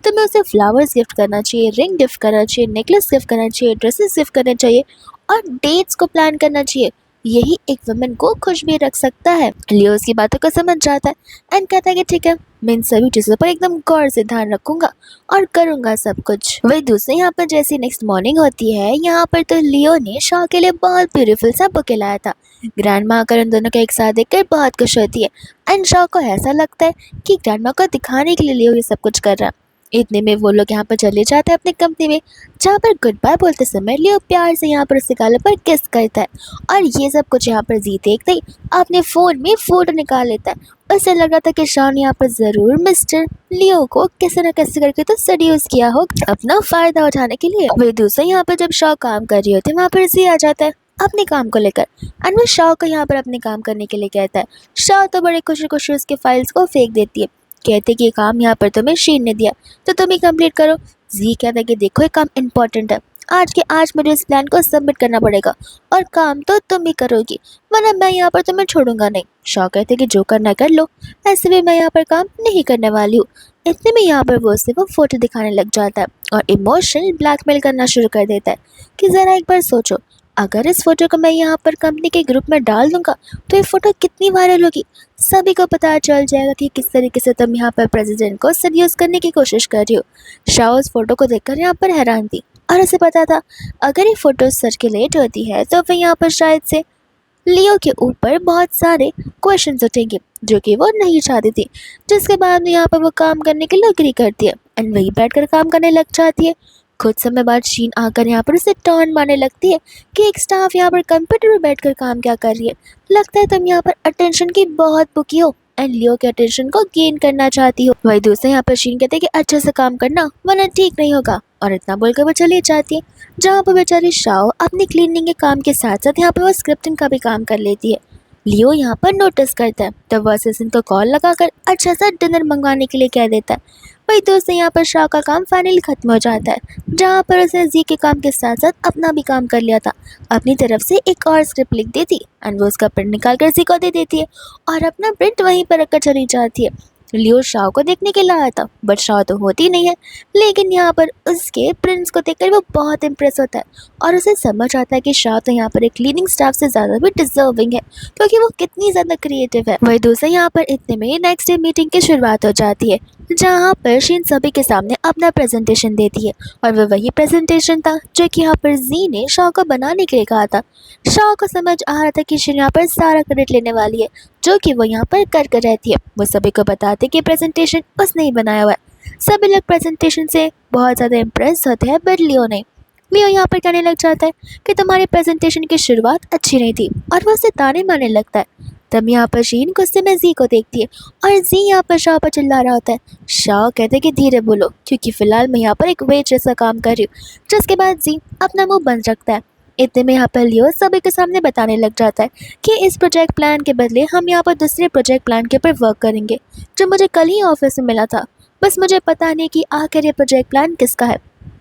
तुम्हें उसे फ्लावर्स गिफ्ट करना चाहिए, रिंग गिफ्ट करना चाहिए, नेकलेस गिफ्ट करना चाहिए, ड्रेसेस गिफ्ट करने चाहिए और डेट्स को प्लान करना चाहिए। यही एक वुमेन को खुश भी रख सकता है। लियो उसकी बातों को समझ जाता है एंड कहता है कि ठीक है, मैं इन सभी चीज़ों पर एकदम गौर से ध्यान रखूंगा और करूंगा सब कुछ। वही दूसरे यहाँ पर जैसी नेक्स्ट मॉर्निंग होती है, यहाँ पर तो लियो ने शाह के लिए बहुत ब्यूटीफुल सा बुके लाया था। ग्रैंड माँ आकर उन दोनों को एक साथ देखकर बहुत खुश होती है एंड शाह को ऐसा लगता है कि ग्रैंड माँ को दिखाने के लिए लियो ये सब कुछ कर रहा है। इतने में वो लोग यहाँ पर चले जाते हैं अपनी कंपनी में, जहाँ पर गुड बाय बोलते समय लियो प्यार से यहाँ पर उसके गालों पर किस करता है और ये सब कुछ यहाँ पर जी देखते ही अपने फ़ोन में फ़ोटो निकाल लेता है। उसे लग रहा था कि शाह ने यहाँ पर ज़रूर मिस्टर लियो को कैसे न कैसे करके तो सड्यूस किया हो अपना फ़ायदा उठाने के लिए। वही दूसरे यहाँ पर जब शाह काम कर रही होती है, वहाँ पर इसे आ जाता है अपने काम को लेकर एंड वो शाह को यहाँ पर अपने काम करने के लिए कहता है। शाह तो बड़े खुशी खुशी उसके फाइल्स को फेंक देती है, कहते कि ये काम यहाँ पर तुम्हें शीन ने दिया तो तुम ही कंप्लीट करो। जी कहता है कि देखो ये काम इम्पोर्टेंट है, आज के आज मुझे इस प्लान को सबमिट करना पड़ेगा और काम तो तुम ही करोगी, वरना मैं यहाँ पर तुम्हें छोड़ूंगा नहीं। शाह कहते कि जो करना कर लो, ऐसे भी मैं यहाँ पर काम नहीं करने वाली हूँ। इतने में यहाँ पर वो उससे वो फोटो दिखाने लग जाता है और इमोशनल ब्लैकमेल करना शुरू कर देता है कि ज़रा एक बार सोचो, अगर इस फोटो को मैं यहाँ पर कंपनी के ग्रुप में डाल दूंगा तो ये फोटो कितनी वायरल होगी, सभी को पता चल जाएगा कि किस तरीके से तुम यहाँ पर प्रेसिडेंट को सड्यूस करने की कोशिश कर रही हो। शाह उस फोटो को देखकर यहाँ पर हैरान थी और उसे पता था अगर ये फोटो सर्कुलेट होती है तो फिर यहाँ पर शायद से लियो के ऊपर बहुत सारे क्वेश्चंस उठेंगे जो कि वो नहीं चाहती थी, जिसके बाद में यहाँ पर वो काम करने के लिए अग्री करती है एंड वही बैठकर काम करने लग जाती है। कुछ समय बाद शीन आकर यहाँ पर उसे टर्न मारने लगती है कि एक स्टाफ यहाँ पर कंप्यूटर पर बैठकर काम क्या कर रही है, लगता है तुम यहाँ पर अटेंशन की बहुत भूखी हो एंड लियो के अटेंशन को गेन करना चाहती हो। वही दूसरे यहाँ पर शीन कहते हैं कि अच्छे से काम करना वरना ठीक नहीं होगा, और इतना बोलकर वो चली जाती है, जहाँ पर बेचारी शाओ अपनी क्लीनिंग के काम के साथ साथ यहाँ पर वो स्क्रिप्टिंग का भी काम कर लेती है। लियो यहाँ पर नोटिस करता है, तब वो असिस्टेंट को कॉल लगाकर अच्छा सा डिनर मंगवाने के लिए कह देता है। वही दोस्त यहाँ पर शाह का काम फाइनली खत्म हो जाता है, जहाँ पर उसने जी के काम के साथ साथ अपना भी काम कर लिया था। अपनी तरफ से एक और स्क्रिप्ट लिख देती एंड वो उसका प्रिंट निकाल कर जी को दे देती है और अपना प्रिंट वहीं पर रखकर चली जाती है। लियो शाओ को देखने के लिए आया था, बट शाओ तो होती नहीं है। लेकिन यहाँ पर उसके प्रिंस को देखकर वो बहुत इम्प्रेस होता है और उसे समझ आता है कि शाओ तो यहाँ पर एक क्लीनिंग स्टाफ से ज़्यादा भी डिजर्विंग है, क्योंकि वो कितनी ज़्यादा क्रिएटिव है। वही दूसरा यहाँ पर इतने में नेक्स्ट डे मीटिंग की शुरुआत हो जाती है, जहाँ पर शीन सभी के सामने अपना प्रेजेंटेशन देती है। और वह वही प्रेजेंटेशन था जो कि यहाँ पर जी ने शाओ को बनाने के लिए कहा था। शाओ को समझ आ रहा था कि शीन यहाँ पर सारा क्रेडिट लेने वाली है, जो कि वो यहाँ पर कर कर रहती है। वो सभी को बताते कि प्रेजेंटेशन उसने ही बनाया हुआ है। सभी लोग प्रेजेंटेशन से बहुत ज़्यादा इम्प्रेस होते हैं, बट लियो नहीं। लियो यहाँ पर कहने लग जाता है कि तुम्हारी प्रेजेंटेशन की शुरुआत अच्छी नहीं थी, और वो उससे ताने मारने लगता है। तब यहाँ पर शीन गुस्से में जी को देखती है और जी यहाँ पर शाओ पर चिल्ला रहा होता है। शाओ कहते हैं कि धीरे बोलो, क्योंकि फिलहाल मैं यहाँ पर एक वेट्रेस का काम कर रही हूँ। जिसके बाद जी अपना मुंह बंद रखता है। इतने में यहाँ पर लियो सभी के सामने बताने लग जाता है कि इस प्रोजेक्ट प्लान के बदले हम यहाँ पर दूसरे प्रोजेक्ट प्लान के ऊपर वर्क करेंगे, जो मुझे कल ही ऑफिस में मिला था। बस मुझे पता नहीं कि आखिर ये प्रोजेक्ट प्लान किसका है।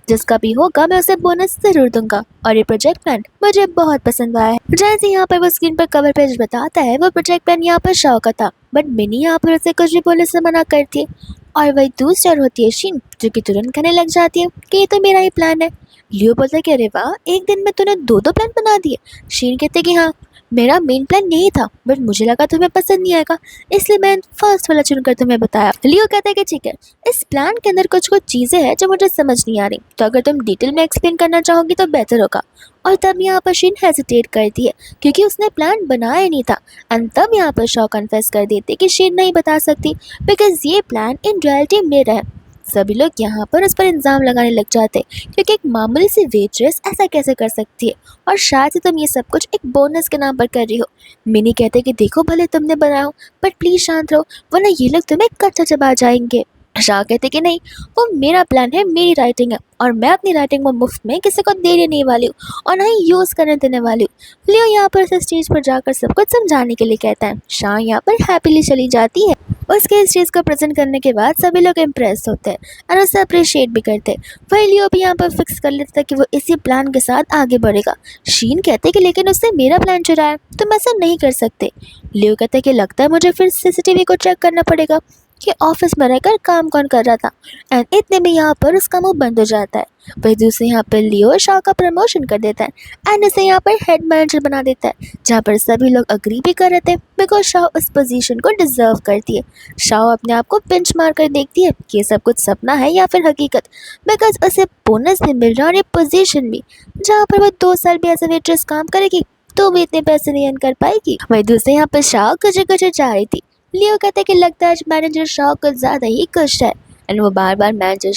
जिसका भी होगा मैं उसे बोनस जरूर दूंगा, और ये प्रोजेक्ट प्लान मुझे बहुत पसंद आया है। जैसे यहाँ पर वो स्क्रीन पर कवर पेज बताता है, वो प्रोजेक्ट प्लान यहाँ पर शाओ का था, बट मिनी यहाँ पर उसे कुछ भी बोलने से मना करती है। और वही दूसरी ओर होती है शीन, जो कि तुरंत कहने लग जाती है कि ये तो मेरा ही प्लान है। लियो बोलता है कि अरे वाह, एक दिन में तूने दो दो प्लान बना दिए। शीन कहते कि हाँ, मेरा मेन प्लान यही था, बट मुझे लगा तुम्हें पसंद नहीं आएगा, इसलिए मैं फर्स्ट वाला चुनकर तुम्हें बताया। लियो कहता है कि ठीक है, इस प्लान के अंदर कुछ कुछ चीज़ें हैं जो मुझे समझ नहीं आ रही, तो अगर तुम डिटेल में एक्सप्लेन करना चाहोगी तो बेहतर होगा। और तब यहाँ पर शीन हेजिटेट करती है, क्योंकि उसने प्लान बनाया नहीं था। एंड तब यहाँ पर शॉ कन्फेस कर देते कि शीन नहीं बता सकती, बिकॉज ये प्लान इन रियलिटी मेरा है। सभी लोग यहाँ पर उस पर इल्ज़ाम लगाने लग जाते हैं, क्योंकि एक मामूली सी वेट्रेस ऐसा कैसे कर सकती है, और शायद से तुम ये सब कुछ एक बोनस के नाम पर कर रही हो। मिनी कहते कि देखो भले तुमने बनाया हो, बट प्लीज़ शांत रहो, वरना ये लोग तुम्हें कच्चा चबा जाएंगे। शाह कहते कि नहीं, वो मेरा प्लान है, मेरी राइटिंग है, और मैं अपनी राइटिंग को मुफ्त में किसी को देने नहीं वाली हूँ और ना ही यूज़ करने देने वाली हूँ। लियो यहाँ पर उसे स्टेज पर जाकर सब कुछ समझाने के लिए कहता है। शाह यहाँ पर हैप्पीली चली जाती है। उसके इस चीज़ को प्रेजेंट करने के बाद सभी लोग इम्प्रेस होते हैं और उसे अप्रिशिएट भी करते हैं। वही लियो भी यहाँ पर फिक्स कर लेता था कि वो इसी प्लान के साथ आगे बढ़ेगा। शीन कहते कि लेकिन उसने मेरा प्लान चुराया, तुम ऐसा नहीं कर सकते। लियो कहते कि लगता है मुझे फिर सीसीटीवी को चेक करना पड़ेगा कि ऑफिस में रहकर काम कौन कर रहा था। एंड इतने में यहाँ पर उसका मुंह बंद हो जाता है। वही दूसरे यहाँ पर लियो शाह का प्रमोशन कर देता है एंड इसे यहाँ पर हेड मैनेजर बना देता है, जहाँ पर सभी लोग अग्री भी कर रहे थे, बिकॉज शाह उस पोजीशन को डिजर्व करती है। शाह अपने आप को पिंच मार कर देखती है कि ये सब कुछ सपना है या फिर हकीकत, बिकॉज उसे बोनस भी मिल रहा है और ये पोजीशन भी, जहाँ पर वो 2 साल भी एज ए वेट्रेस काम करेगी तो भी इतने पैसे नहीं अर्न कर पाएगी। वही दूसरे यहाँ पर शाह गजर गजर जा रही थी। लियो कहते कि लगता है मैनेजर शाह कुछ ज़्यादा ही खुश है, एंड वो बार बार मैनेजर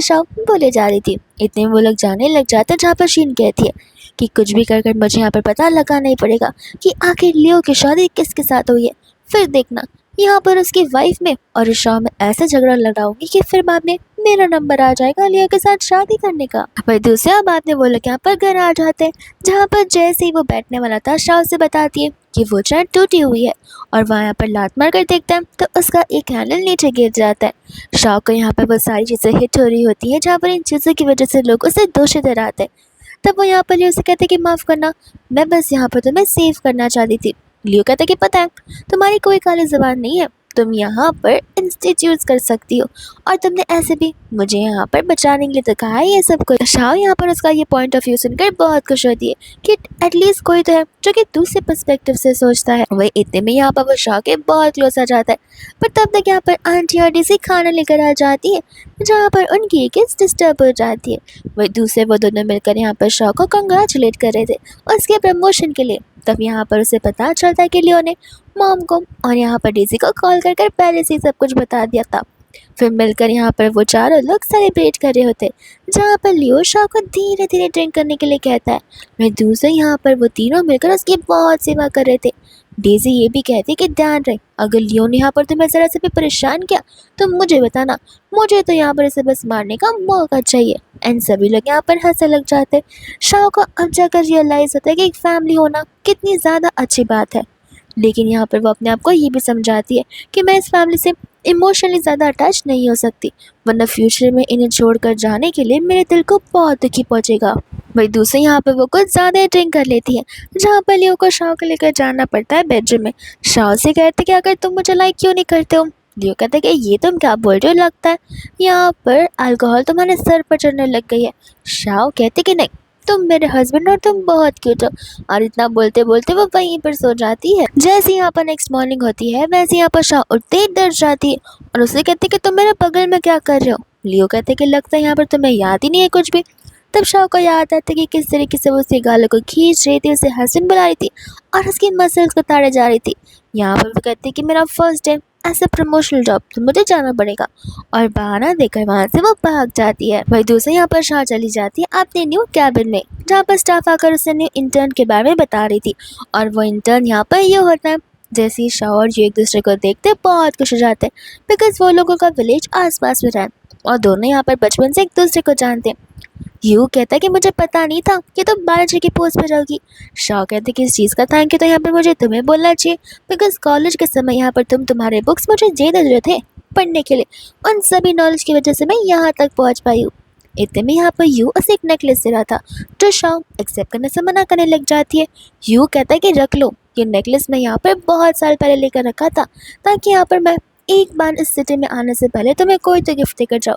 शाह बोले जा रही थी। इतने में वो लोग जाने लग जाते हैं, जहाँ पर शीन कहती है कि कुछ भी कर कर मुझे यहाँ पर पता लगाना ही पड़ेगा कि आखिर लियो की शादी किसके साथ हुई है। फिर देखना यहाँ पर उसकी वाइफ में और शाह में ऐसा झगड़ा लड़ाऊंगी कि फिर बाद में मेरा नंबर आ जाएगा लियो के साथ शादी करने का। वही दूसरा बात में वो लोग यहाँ पर घर आ जाते हैं, जहाँ पर जैसे ही वो बैठने वाला था शाह से बताती है कि वो चैन टूटी हुई है, और वहाँ यहाँ पर लात मार कर देखता है तो उसका एक हैंडल नीचे गिर जाता है। शाह को यहाँ पर वो सारी चीज़ें हिट हो रही होती है, जहाँ पर इन चीज़ों की वजह से लोग उसे दोषी ठहराते हैं। तब वो यहाँ पर लियो से कहते कि माफ़ करना, मैं बस यहाँ पर तुम्हें सेव करना चाहती थी। लियो कहते कि पता है तुम्हारी कोई काली ज़बान नहीं है, तुम यहाँ पर इंस्टीट्यूट कर सकती हो, और तुमने ऐसे भी मुझे यहाँ पर बचाने के लिए तो कहा है ये सब कुछ। शाह यहाँ पर उसका ये पॉइंट ऑफ व्यू सुनकर बहुत खुश होती है कि एटलीस्ट कोई तो है जो कि दूसरे पर्सपेक्टिव से सोचता है। वही इतने में यहाँ पर वो शाह के बहुत क्लोज आ जाता है, पर तब तक यहाँ पर आंटी और डीसी खाना लेकर आ जाती है, जहाँ पर उनकी किस डिस्टर्ब हो जाती है। वही दूसरे वो दोनों मिलकर यहाँ पर शाह को कंग्रेचुलेट कर रहे थे उसके प्रमोशन के लिए। तब यहाँ पर उसे पता चलता है कि लियो ने मॉम को और यहाँ पर डेज़ी को कॉल कर कर पहले से ही सब कुछ बता दिया था। फिर मिलकर यहाँ पर वो चारों लोग सेलिब्रेट कर रहे होते, जहाँ पर लियो शाह को धीरे धीरे ड्रिंक करने के लिए कहता है। वहीं दूसरे यहाँ पर वो तीनों मिलकर उसकी बहुत सेवा कर रहे थे। डेज़ी ये भी कहती कि ध्यान रहे, अगर लियो ने यहाँ पर तुम्हें ज़रा से भी परेशान किया तो मुझे बताना, मुझे तो यहाँ पर इसे बस मारने का मौका चाहिए। एंड सभी लोग यहाँ पर हंसने लग जाते। शाह को अब जाकर रियलाइज़ होता है कि एक फैमिली होना कितनी ज़्यादा अच्छी बात है, लेकिन यहाँ पर वो अपने आप को ये भी समझाती है कि मैं इस फैमिली से इमोशनली ज़्यादा अटैच नहीं हो सकती, वरना फ्यूचर में इन्हें छोड़कर जाने के लिए मेरे दिल को बहुत दुखी पहुँचेगा। वही दूसरे यहाँ पर वो कुछ ज़्यादा ड्रिंक कर लेती है, जहाँ पर लियो को शाह को लेकर जाना पड़ता है बेडरूम में। शाह से कहते कि अगर तुम मुझे लाइक क्यों नहीं करते हो लियो कहता है कि ये तुम क्या बोल रहे हो, लगता है यहाँ पर अल्कोहल तुम्हारे सर पर चढ़ने लग गई है। शाओ कहते कि नहीं, तुम मेरे हस्बैंड और तुम बहुत क्यूट हो। और इतना बोलते बोलते वो वहीं पर सो जाती है। जैसे यहाँ पर नेक्स्ट मॉर्निंग होती है वैसे यहाँ पर शाओ उठते ही डर जाती है और उसे कहते कि तुम मेरे बगल में क्या कर रहे हो। लियो कहते कि लगता है यहाँ पर तुम्हें याद ही नहीं है कुछ भी। तब शाओ को याद आता कि किस तरीके से वो उसके गालों को खींच रही थी, उसे हस्बैंड बुला रही थी और उसकी मसल्स को ताड़े जा रही थी। यहाँ पर वो कहती कि मेरा फर्स्ट डे ऐसा प्रमोशनल जॉब तो मुझे जाना पड़ेगा, और बहाना देकर वहाँ से वो भाग जाती है। वही दूसरे यहाँ पर शाह चली जाती है अपने न्यू कैबिन में, जहाँ पर स्टाफ आकर उसे न्यू इंटर्न के बारे में बता रही थी। और वो इंटर्न यहाँ पर ये होता है। जैसे ही शाह और ये एक दूसरे को देखते बहुत खुश हो जाते हैं, बिकॉज वो लोगों का विलेज आसपास में रहा है और दोनों यहाँ पर बचपन से एक दूसरे को जानते हैं। यू कहता है कि मुझे पता नहीं था कि तुम बायोलॉजी की पोस्ट पर रहोगी। शाह कहते कि इस चीज़ का थैंक यू तो यहाँ पर मुझे तुम्हें बोलना चाहिए, बिकॉज कॉलेज के समय यहाँ पर तुम्हारे बुक्स मुझे दे रहे थे पढ़ने के लिए। उन सभी नॉलेज की वजह से मैं यहाँ तक पहुँच पाई हूँ। इतने में यहाँ पर यू उसे एक नेकलेस दे रहा था, जो शाह एक्सेप्ट करने से मना करने लग जाती है। यू कहता है कि रख लो, ये नेकलेस मैं यहाँ पर बहुत साल पहले लेकर रखा था, ताकि यहाँ पर मैं एक बार इस सिटी में आने से पहले तुम्हें कोई तो गिफ्ट देकर जाओ।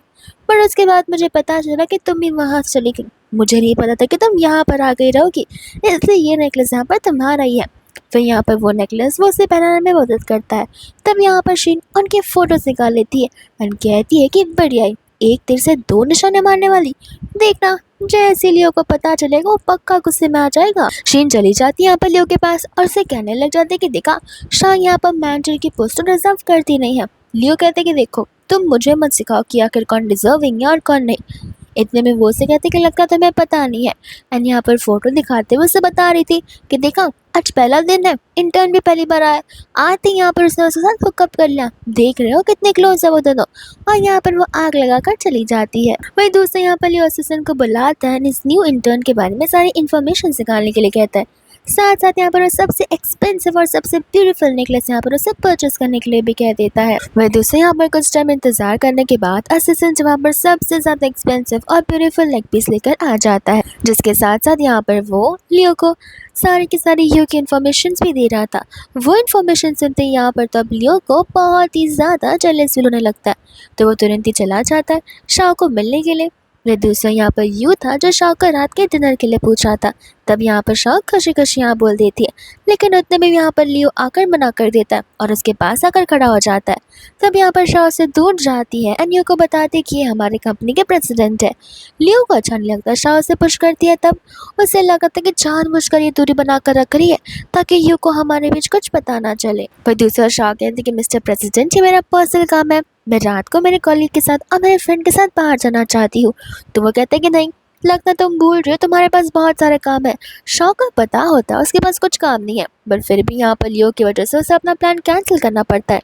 पर उसके बाद मुझे पता चला कि तुम भी वहाँ चली गई। मुझे नहीं पता था कि तुम यहाँ पर आ गई रहोगी, इसलिए ये नेकलेस यहाँ पर तुम्हारा ही है। फिर यहाँ पर वो नेकलेस वो उसे पहनाने में मदद करता है। तब यहाँ पर शीन उनके फोटोज निकाल लेती है और कहती है कि बढ़िया है, एक तीर से दो निशाने मारने वाली। देखना, जैसे लियो को पता चलेगा वो पक्का गुस्से में आ जाएगा। शीन चली जाती है यहाँ पर लियो के पास और उसे कहने लग जाते हैं कि देखा, शाह यहाँ पर मैनेजर की पोस्ट रिजर्व करती नहीं है। लियो कहते कि देखो, तुम मुझे मत सिखाओ कि आखिर कौन डिजर्विंग है और कौन नहीं। इतने में वो से कहते कि लगता तुम्हें पता नहीं है। एंड यहाँ पर फोटो दिखाते हुए उसे बता रही थी कि देखा, आज पहला दिन है, इंटर्न भी पहली बार आया, आते ही यहाँ पर उसने उसके साथ हुकअप कर लिया। देख रहे हो कितने क्लोज है वो दोनों। और यहाँ पर वो आग लगाकर चली जाती है। वही दूसरे यहाँ पर लियो असिस्टेंट को बुलाता है, इस न्यू इंटर्न के बारे में सारी इन्फॉर्मेशन निकालने के लिए कहता है। साथ साथ यहाँ पर वो सबसे एक्सपेंसिव और सबसे ब्यूटीफुल नेकलेस यहाँ पर उसे परचेस करने के लिए भी कह देता है। वह दूसरे यहाँ पर कुछ टाइम इंतजार करने के बाद असिस्टेंट वहाँ पर सबसे ज्यादा एक्सपेंसिव और ब्यूटीफुल नेक पीस लेकर आ जाता है, जिसके साथ साथ यहाँ पर वो लियो को सारी की सारी यू की इन्फॉर्मेशन भी दे रहा था। वो इन्फॉर्मेशन सुनते ही यहाँ पर तब लियो को बहुत ही ज्यादा जेलस फील होने लगता है, तो वो तुरंत ही चला जाता है शाह को मिलने के लिए। वह दूसरा यहाँ पर यू था जो शाह को रात के डिनर के लिए पूछ रहा था। तब यहाँ पर शाह खुशी खुशी यहाँ बोल देती है, लेकिन उतने में यहाँ पर लियो आकर मना कर देता है और उसके पास आकर खड़ा हो जाता है। तब यहाँ पर शाह से दूर जाती है एंड यू को बताती है कि ये हमारे कंपनी के प्रेसिडेंट है। लियो को अच्छा नहीं लगता, शाह से पुश करती है। तब उसे लगा था कि जानबूझकर ये दूरी बना कर रख रही है ताकि यू को हमारे बीच कुछ पता ना चले। पर दूसरा शाह कहती कि मिस्टर प्रेसिडेंट, ये मेरा पर्सनल काम है, मैं रात को मेरे कॉलीग के साथ और मेरे फ्रेंड के साथ बाहर जाना चाहती हूँ। तो वो कहते हैं कि नहीं, लगता तुम भूल रहे हो, तुम्हारे पास बहुत सारे काम है। शॉ को पता होता है उसके पास कुछ काम नहीं है, पर फिर भी यहाँ पर लियो की वजह से उसे अपना प्लान कैंसिल करना पड़ता है।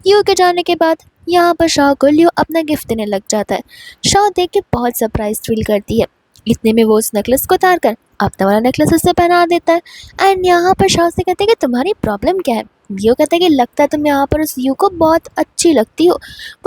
लियो के जाने के बाद यहाँ पर शॉ को लियो अपना गिफ्ट देने लग जाता है। शॉ देख के बहुत सरप्राइज फील करती है। इतने में वो उस नेकलेस को उतार कर अपना वाला नेकलेस उसे पहना देता है। एंड यहाँ पर शॉ से कहते हैं कि तुम्हारी प्रॉब्लम क्या है। लियो कहता है कि लगता है तुम यहाँ पर उस यू को बहुत अच्छी लगती हो।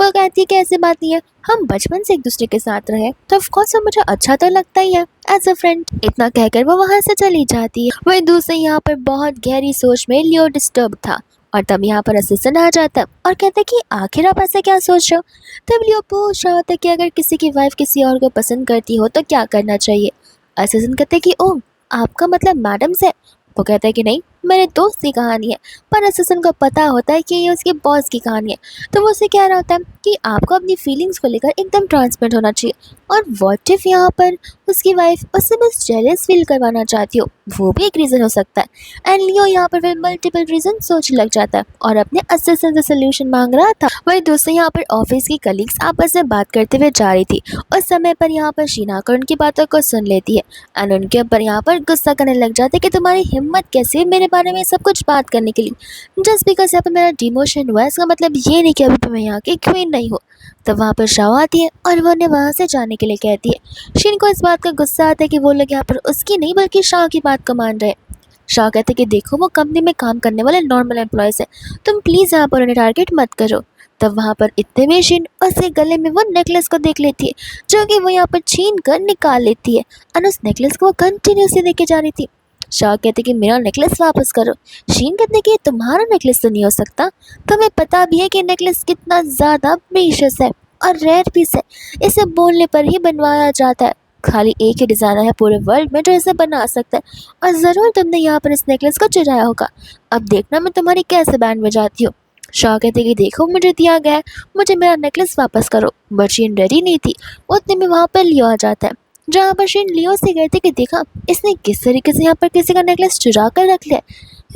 वो कहती है कि ऐसी बात नहीं है, हम बचपन से एक दूसरे के साथ रहे तो ऑफकोर्स वो मुझे अच्छा तो लगता ही है एज अ फ्रेंड। इतना कहकर वो वहाँ से चली जाती है। वही दूसरे यहाँ पर बहुत गहरी सोच में लियो डिस्टर्ब था और तब यहाँ पर असिस्टेंट आ जाता है और कहता है कि आखिर आप ऐसा क्या सोच रहे हो। तब लियो पूछ रहा होता है कि अगर किसी की वाइफ किसी और को पसंद करती हो तो क्या करना चाहिए। असिस्टेंट कहते हैं कि ओह, आपका मतलब मैडम से। वो कहता है कि नहीं, मेरे दोस्त की कहानी है। पर असिस्टेंट को पता होता है कि ये उसके बॉस की कहानी है, तो वो उसे कह रहा होता है कि आपको अपनी फीलिंग्स को लेकर एकदम ट्रांसपेरेंट होना चाहिए। और व्हाट इफ यहाँ पर उसकी वाइफ उससे बस जेलस फील करवाना चाहती हो, वो भी एक रीज़न हो सकता है। एंड लियो यहाँ पर फिर मल्टीपल रीजन सोचने लग जाता है और अपने असिस्टेंट से सोल्यूशन मांग रहा था। वही दोस्तों यहाँ पर ऑफिस की कलीग्स आपस में बात करते हुए जा रही थी। उस समय पर यहाँ पर शीना आकर उनकी बातों को सुन लेती है एंड उनके ऊपर यहाँ पर गुस्सा करने लग जाते कि तुम्हारी हिम्मत कैसे मेरे बारे में सब कुछ बात करने के लिए। जस्ट बिकॉज यहाँ पर मेरा डिमोशन हुआ इसका मतलब ये नहीं कि अभी मैं यहाँ की क्वीन नहीं हूँ। तब वहाँ पर शाह आती है और वो उन्हें वहाँ से जाने के लिए कहती है। शीन को इस बात का गुस्सा आता है कि वो लोग यहाँ पर उसकी नहीं बल्कि शाह की बात को मान रहे हैं। शाह कहते कि देखो, वो कंपनी में काम करने वाले नॉर्मल एम्प्लॉयज़ हैं, तुम प्लीज़ यहाँ पर उन्हें टारगेट मत करो। तब वहाँ पर इतने में शीन उसके गले में वो नेकलेस को देख लेती है जो कि वो यहाँ पर छीन कर निकाल लेती है और उस नेकलेस को वो कंटिन्यूसली देखे जा रही थी। शाह कहते कि मेरा नेकलेस वापस करो। शीन कहते कि ये तुम्हारा नेकलेस तो नहीं हो सकता, तुम्हें पता भी है कि नेकलेस कितना ज़्यादा प्रीशियस है और रेयर पीस है, इसे बोलने पर ही बनवाया जाता है। खाली एक ही डिज़ाइनर है पूरे वर्ल्ड में जो इसे बना सकता है, और ज़रूर तुमने यहाँ पर इस नेकलेस को चुराया होगा। अब देखना मैं तुम्हारी कैसे बैंड बजाती हूँ। शाह कहते कि देखो मुझे दिया गया है, मुझे मेरा नेकलेस वापस करो। बट शीन डरी नहीं थी। उतने में वहाँ पर लियो आ जाता है, जहाँ पर शीन लियो से कहते कि देखा इसने किस तरीके से यहाँ पर किसी का नेकलेस चुरा कर रख लिया।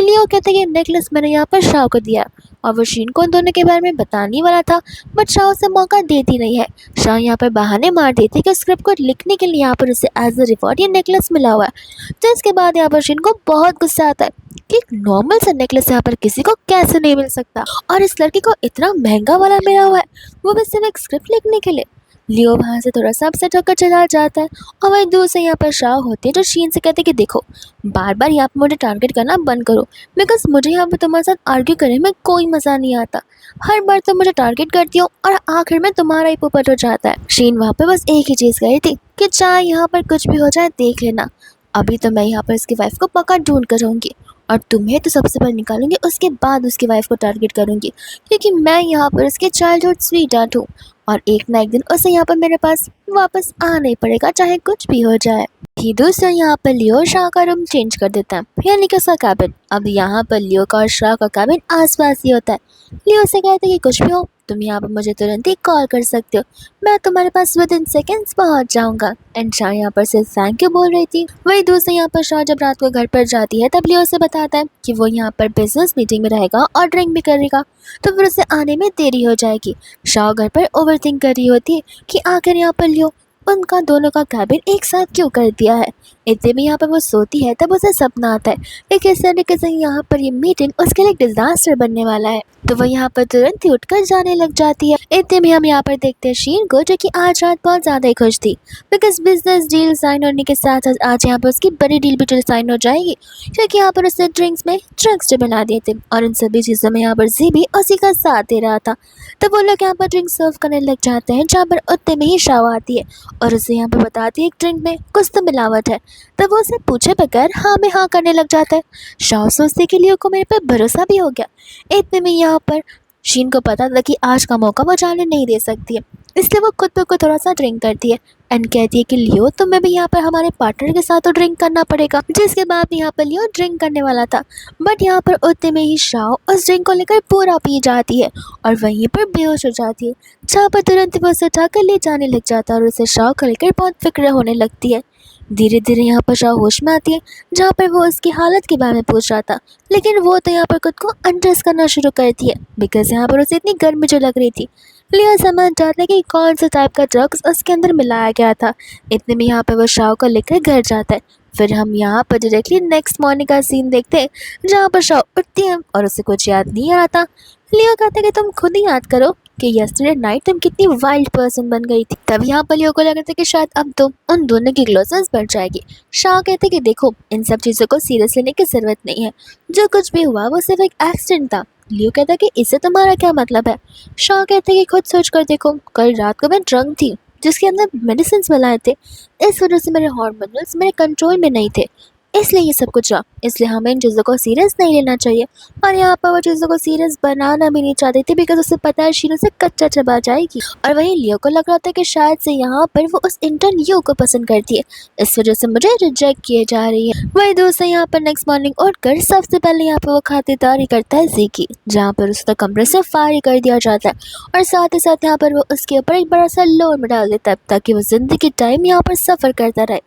लियो कहते कि नेकलेस मैंने यहाँ पर शाह को दिया, और वो शीन को उन दोनों के बारे में बताने वाला था, बट शाह उसे मौका देती नहीं है। शाह यहाँ पर बहाने मार देती कि स्क्रिप्ट को लिखने के लिए यहाँ पर उसे एज अ रिवॉर्ड ये नेकलेस मिला हुआ है। तो इसके बाद यहाँ पर शीन को बहुत गुस्सा आता है कि एक नॉर्मल सा नेकलेस यहाँ पर किसी को कैसे नहीं मिल सकता, और इस लड़की को इतना महंगा वाला मिला हुआ है, वो भी सिर्फ एक स्क्रिप्ट लिखने के लिए। लियो वहाँ से थोड़ा सा अपसेट होकर चला जाता है, और वहीं दूर से यहाँ पर शाह होते हैं जो शीन से कहते हैं कि देखो बार बार यहाँ पर मुझे टारगेट करना बंद करो, बिकॉज मुझे यहाँ पर तुम्हारे साथ आर्ग्यू करने में कोई मज़ा नहीं आता। हर बार तुम मुझे टारगेट करती हो और आखिर में तुम्हारा ही पोपट हो जाता है। शीन वहाँ पे बस एक ही चीज़ कही थी कि चाहे यहाँ पर कुछ भी हो जाए देख लेना, अभी तो मैं यहाँ पर इसकी वाइफ को पक्का ढूंढ कर रहूँगी, और तुम्हें तो सबसे पहले निकालूंगी, उसके बाद उसकी वाइफ को टारगेट करूंगी, क्योंकि मैं यहाँ पर उसके चाइल्डहुड स्वीट हार्ट हूँ, और एक ना एक दिन उसे यहाँ पर मेरे पास वापस आना ही पड़ेगा चाहे कुछ भी हो जाए। ही दूसरा यहाँ पर लियो और शाह का रूम चेंज कर देता है, यानी कि उसका कैबिन। अब यहाँ पर लियो का और शाह का कैबिन आसपास ही होता है। लियो से कहते हैं कि कुछ भी हो तुम यहाँ पर मुझे तुरंत ही कॉल कर सकते हो, मैं तुम्हारे पास विद इन सेकेंड्स पहुँच जाऊँगा। एंड शाह यहाँ पर सिर्फ थैंक यू बोल रही थी। वही दूसरे यहाँ पर शाह जब रात को घर पर जाती है तब लियो से बताता है कि वो यहाँ पर बिजनेस मीटिंग में रहेगा और ड्रिंक भी करेगा, तो फिर उसे आने में देरी हो जाएगी। शाह घर पर ओवरथिंक कर रही होती है कि आखिर यहाँ पर लियो उनका दोनों का कैबिन एक साथ क्यों कर दिया है। इतने में यहाँ पर वो सोती है तब उसे सपना आता है कि किस तरीके से यहाँ पर ये मीटिंग उसके लिए डिजास्टर बनने वाला है, तो वो यहाँ पर तुरंत ही उठकर जाने लग जाती है। इतने में हम यहाँ पर देखते हैं शीन को, जो कि आज रात बहुत ज़्यादा ही खुश थी, बिकॉज बिजनेस डील साइन होने के साथ साथ आज यहाँ पर उसकी बड़ी डील भी साइन हो जाएगी, क्योंकि यहाँ पर उसने ड्रिंक्स में ड्रग्स बना दिए थे, और इन सभी चीज़ों में यहाँ पर जी भी उसी का साथ दे रहा था। तो वो लोग यहाँ पर ड्रिंक सर्व करने लग जाते हैं, जहाँ पर उतने में ही शाह आती है और उसे यहाँ पर बताती है एक ड्रिंक में कुछ तो मिलावट है। तब वो उसे पूछे बगैर हाँ में हाँ करने लग जाता है। शाह सोचते कि लियो को मेरे पे भरोसा भी हो गया। इतने में यहाँ पर शीन को पता था कि आज का मौका वो जाने नहीं दे सकती है, इसलिए वो खुद को थोड़ा सा ड्रिंक करती है एंड कहती है कि लियो तुम्हें भी यहाँ पर हमारे पार्टनर के साथ तो ड्रिंक करना पड़ेगा। जिसके बाद यहाँ पर लियो ड्रिंक करने वाला था, बट यहाँ पर उतने में ही शाह उस ड्रिंक को लेकर पूरा पी जाती है और वहीं पर बेहोश हो जाती है, जहाँ पर तुरंत वो उसे उठाकर ले जाने लग जाता है और उसे शाह को लेकर बहुत फिक्र होने लगती है। धीरे धीरे यहाँ पर शाह होश में आती है, जहाँ पर वो उसकी हालत के बारे में पूछ रहा था, लेकिन वो तो यहाँ पर खुद को अनड्रेस करना शुरू करती है, बिकॉज यहाँ पर उसे इतनी गर्मी जो लग रही थी। लियो समझ जाता है कि कौन सा टाइप का ड्रग्स उसके अंदर मिलाया गया था। इतने में यहाँ पर वो शाह को लेकर घर जाता है। फिर हम यहाँ पर डायरेक्टली नेक्स्ट मॉर्निंग का सीन देखते हैं, जहाँ पर शाह उठती है और उसे कुछ याद नहीं आ रहा था। लियो कहता है कि तुम खुद ही याद करो कि यस्टरडे नाइट तुम कितनी वाइल्ड पर्सन बन गई थी। तब यहाँ पर लियो को लगा था कि शायद अब तो उन दोनों की क्लोजनेस बढ़ जाएगी। शाह कहते कि देखो इन सब चीज़ों को सीरियस लेने की ज़रूरत नहीं है, जो कुछ भी हुआ वो सिर्फ एक एक्सीडेंट था। लियो कहता कि इससे तुम्हारा क्या मतलब है। शाह कहते कि खुद सोच कर देखो, कल रात को मैं ड्रंक थी जिसके अंदर मेडिसिन मिलाए थे, इस वजह से मेरे हार्मोनल्स मेरे कंट्रोल में नहीं थे, इसलिए ये सब कुछ हुआ। इसलिए हमें इन चीज़ों को सीरियस नहीं लेना चाहिए। और यहाँ पर वो चीज़ों को सीरियस बनाना भी नहीं चाहती थी, बिकॉज उसे पता है शीनो से कच्चा चबा जाएगी। और वहीं लियो को लग रहा था कि शायद से यहाँ पर वो उस इंटर्न यू को पसंद करती है, इस वजह से मुझे रिजेक्ट किए जा रही है। वही दोस्त यहाँ पर नेक्स्ट मॉर्निंग उठकर सबसे पहले यहाँ पर वो खातिरदारी करता है जी की, जहाँ पर उसका कमरे से फायर कर दिया जाता है, और साथ ही साथ यहाँ पर वो उसके ऊपर एक बड़ा सा लोन में डाल देता है, ताकि वो जिंदगी टाइम यहाँ पर सफ़र करता रहे।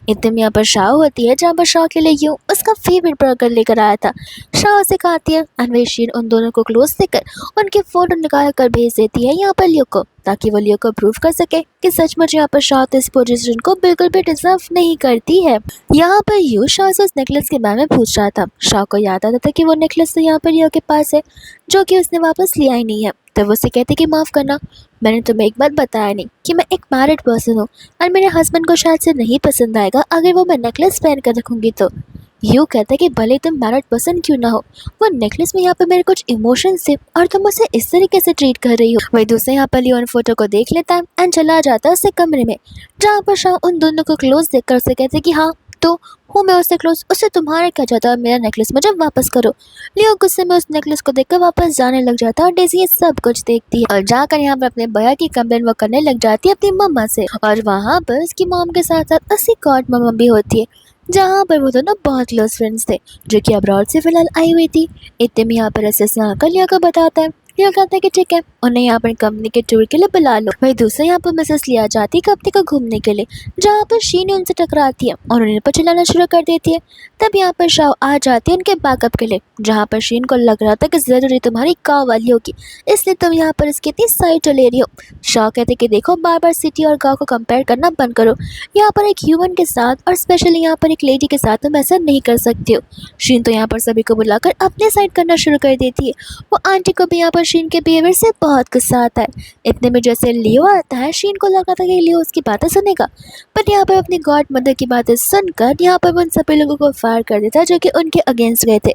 इतने में यहाँ पर शाह होती है, जहाँ पर शाह के लिए यूं उसका फेवरेट बर्गर लेकर आया था। शाह से खाती है, अनवेशीन उन दोनों को क्लोज देकर उनके फोटो निकाल कर भेज देती है यहाँ पर लियो को, ताकि वो लियो को प्रूव कर सके कि सचमुच यहाँ पर शाह इस पोजीशन को बिल्कुल भी डिजर्व नहीं करती है। यहाँ पर यू शाह से उस नेकलेस के बारे में पूछ रहा था। शाह को याद आता था कि वो नेकलेस तो यहाँ पर लियो के पास है, जो कि उसने वापस लिया ही नहीं है। तब वो उसे कहते कि माफ़ करना, मैंने तुम्हें एक बात बताया नहीं कि मैं एक मैरिड पर्सन हूँ, और मेरे हस्बैंड को शायद से नहीं पसंद आएगा अगर वो मैं नेकलेस पहन कर रखूँगी तो। यू कहता है कि भले तुम मैरिड पर्सन क्यों ना हो, वो नेकलेस में यहाँ पे मेरे कुछ इमोशंस थे और तुम उसे इस तरीके से ट्रीट कर रही हो। वही दूसरे यहाँ पर लियोन फोटो को देख लेता है एंड चला जाता है उससे कमरे में, जहाँ पर शाह उन दोनों को क्लोज देखकर उसे कहते कि हाँ तो हूँ मैं उससे क्लोज, उससे तुम्हारा क्या जाता है, मेरा नेकलेस मुझे वापस करो। लियो गुस्से में उस नेकलेस को देखकर वापस जाने लग जाता है और डेज़ी ये सब कुछ देखती है और जाकर यहाँ पर अपने भैया की कंप्लेन वो करने लग जाती है अपनी मम्मा से। और वहाँ पर उसकी मॉम के साथ साथ उसकी गॉड मम्मा भी होती है, जहाँ पर वो दोनों बहुत क्लोज फ्रेंड्स थे जो कि अब्रॉड से फिलहाल आई हुई थी। इतने में यहाँ पर एसएस अंकल लिया को बताता है। लिया कहता है कि ठीक है, उन्हें यहाँ पर कंपनी के टूर के लिए बुला लो। वही दूसरे यहाँ पर मिसेस लिया जाती है कंपनी को घूमने के लिए, जहाँ पर शीन उनसे टकराती है और उन्हें पर चिल्लाना शुरू कर देती है। तब यहाँ पर शाओ आ जाती है उनके बैकअप के लिए, जहाँ पर शीन को लग रहा था कि ज़रूरी तुम्हारी गाँव वाली होगी, इसलिए तुम यहाँ पर इसकी इतनी साइड ले रही हो। शाओ कहते कि देखो, बार बार सिटी और गाँव को कंपेयर करना बंद करो। यहाँ पर एक ह्यूमन के साथ और स्पेशली यहाँ पर एक लेडी के साथ तुम ऐसा नहीं कर सकते हो। शीन तो यहाँ पर सभी को बुलाकर अपने साइड करना शुरू कर देती है। वो आंटी को भी यहाँ पर शीन के बिहेवियर से बहुत गुस्सा आता है। इतने में जैसे लियो आता है, शीन को लगा था कि लियो उसकी बातें सुनेगा, बट यहाँ पर अपनी गॉड मदर की बातें सुनकर यहाँ पर वो उन सभी लोगों को फायर कर देता है जो कि उनके अगेंस्ट गए थे।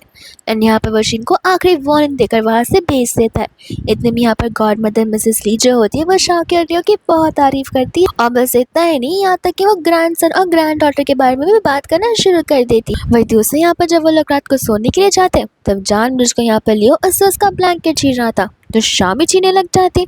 एंड यहाँ पर वो शीन को आखिरी वार्निंग देकर वहाँ से भेज देता है। इतने में यहाँ पर गॉड मदर मिसेस ली जो होती है वो शाओ के लियो की बहुत तारीफ करती है और बस इतना ही नहीं, यहाँ तक कि वो ग्रैंडसन और ग्रैंड डॉटर के बारे में भी बात करना शुरू कर देती। वही दूसरे यहाँ पर जब वो लोग रात को सोने के लिए जाते हैं, तब जानबूझकर यहाँ पर लियो उससे उसका ब्लैंकेट छीन रहा था, तो शाओ भी छीने लग जाती।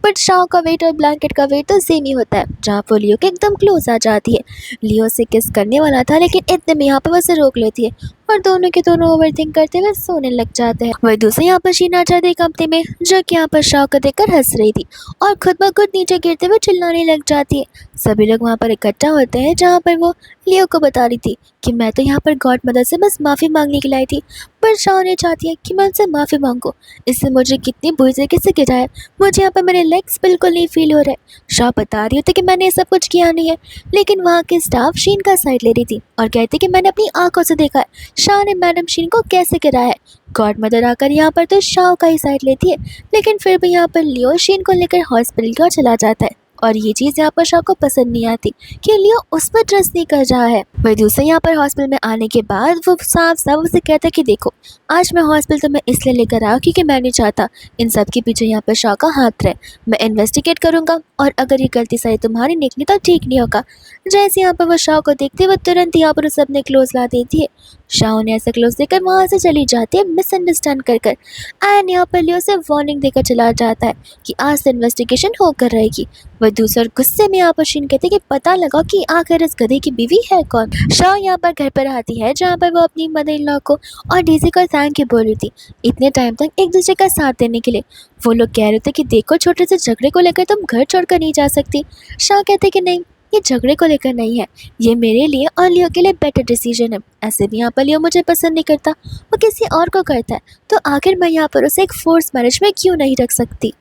बट शाओ का वेट और ब्लैंकेट का वेट तो सेम ही होता है, जहाँ पर लियो के एकदम क्लोज आ जाती है। लियो से किस करने वाला था, लेकिन इतने में यहाँ पर वैसे रोक लेती है और दोनों के दोनों ओवरथिंक करते हुए सोने लग जाते हैं। वही दूसरे यहाँ पर शीन आ जाती है कंपनी में, जो कि यहाँ पर शाओ को देखकर हंस रही थी और खुद ब खुद नीचे गिरते हुए चिल्लाने लग जाती है। सभी लोग वहाँ पर इकट्ठा होते हैं, जहाँ पर वो लियो को बता रही थी कि मैं तो यहाँ पर गॉड मदर से बस माफ़ी मांगने के लिए आई थी, पर शाओ ने चाहती है कि मैं उनसे माफ़ी मांगूं। इससे मुझे कितनी बुरी तरीके से गिरा है, मुझे यहाँ पर मेरे लेग्स बिल्कुल नहीं फील हो रहे। शाओ बता रही होती कि मैंने ये सब कुछ किया नहीं है, लेकिन वहाँ के स्टाफ शीन का साइड ले रही थी और कहती कि मैंने अपनी आंखों से देखा है शाओ ने मैडम शीन को कैसे गिराया है। गॉड मदर आकर यहाँ पर तो शाओ का ही साइड लेती है, लेकिन फिर भी यहाँ पर लियो शीन को लेकर हॉस्पिटल का चला जाता है और ये चीज़ यहाँ पर शाओ को पसंद नहीं आती कि लियो उस पर ट्रस्ट नहीं कर रहा है। वही दूसरे यहाँ पर हॉस्पिटल में आने के बाद वो साफ साफ उसे कहता है कि देखो, आज मैं हॉस्पिटल तो मैं इसलिए लेकर आया क्योंकि मैं नहीं चाहता इन सब के पीछे यहाँ पर शाओ का हाथ रहे। मैं इन्वेस्टिगेट करूँगा और अगर ये गलती सही तुम्हारी निकली तो ठीक नहीं होगा। जैसे यहाँ पर वो शाओ को देखते हुए तुरंत यहाँ पर उसे अपने क्लोज ला देती है। शाओ ने ऐसा क्लोज देकर वहाँ से चली जाती है मिसअंडरस्टैंड कर कर। एंड यहाँ पर लियो से वार्निंग देकर चला जाता है कि आज से इन्वेस्टिगेशन होकर रहेगी। वह दूसरे गुस्से में यहाँ पर शीन कहते कि पता लगा कि आखिर इस गधे की बीवी है कौन। शाओ यहाँ पर घर पर आती है, जहाँ पर वो अपनी मदर इन लॉ को और डेज़ी को थैंक यू बोल रही थी इतने टाइम तक एक दूसरे का साथ देने के लिए। वो लोग कह रहे थे कि देखो, छोटे से झगड़े को लेकर तुम घर छोड़कर नहीं जा सकती। शाओ कहते कि नहीं, ये झगड़े को लेकर नहीं है, ये मेरे लिए और लियो के लिए बेटर डिसीजन है। ऐसे भी यहाँ पर लियो मुझे पसंद नहीं करता, वो किसी और को करता है, तो आखिर मैं यहाँ पर उसे एक फोर्स मैरिज में क्यों नहीं रख सकती,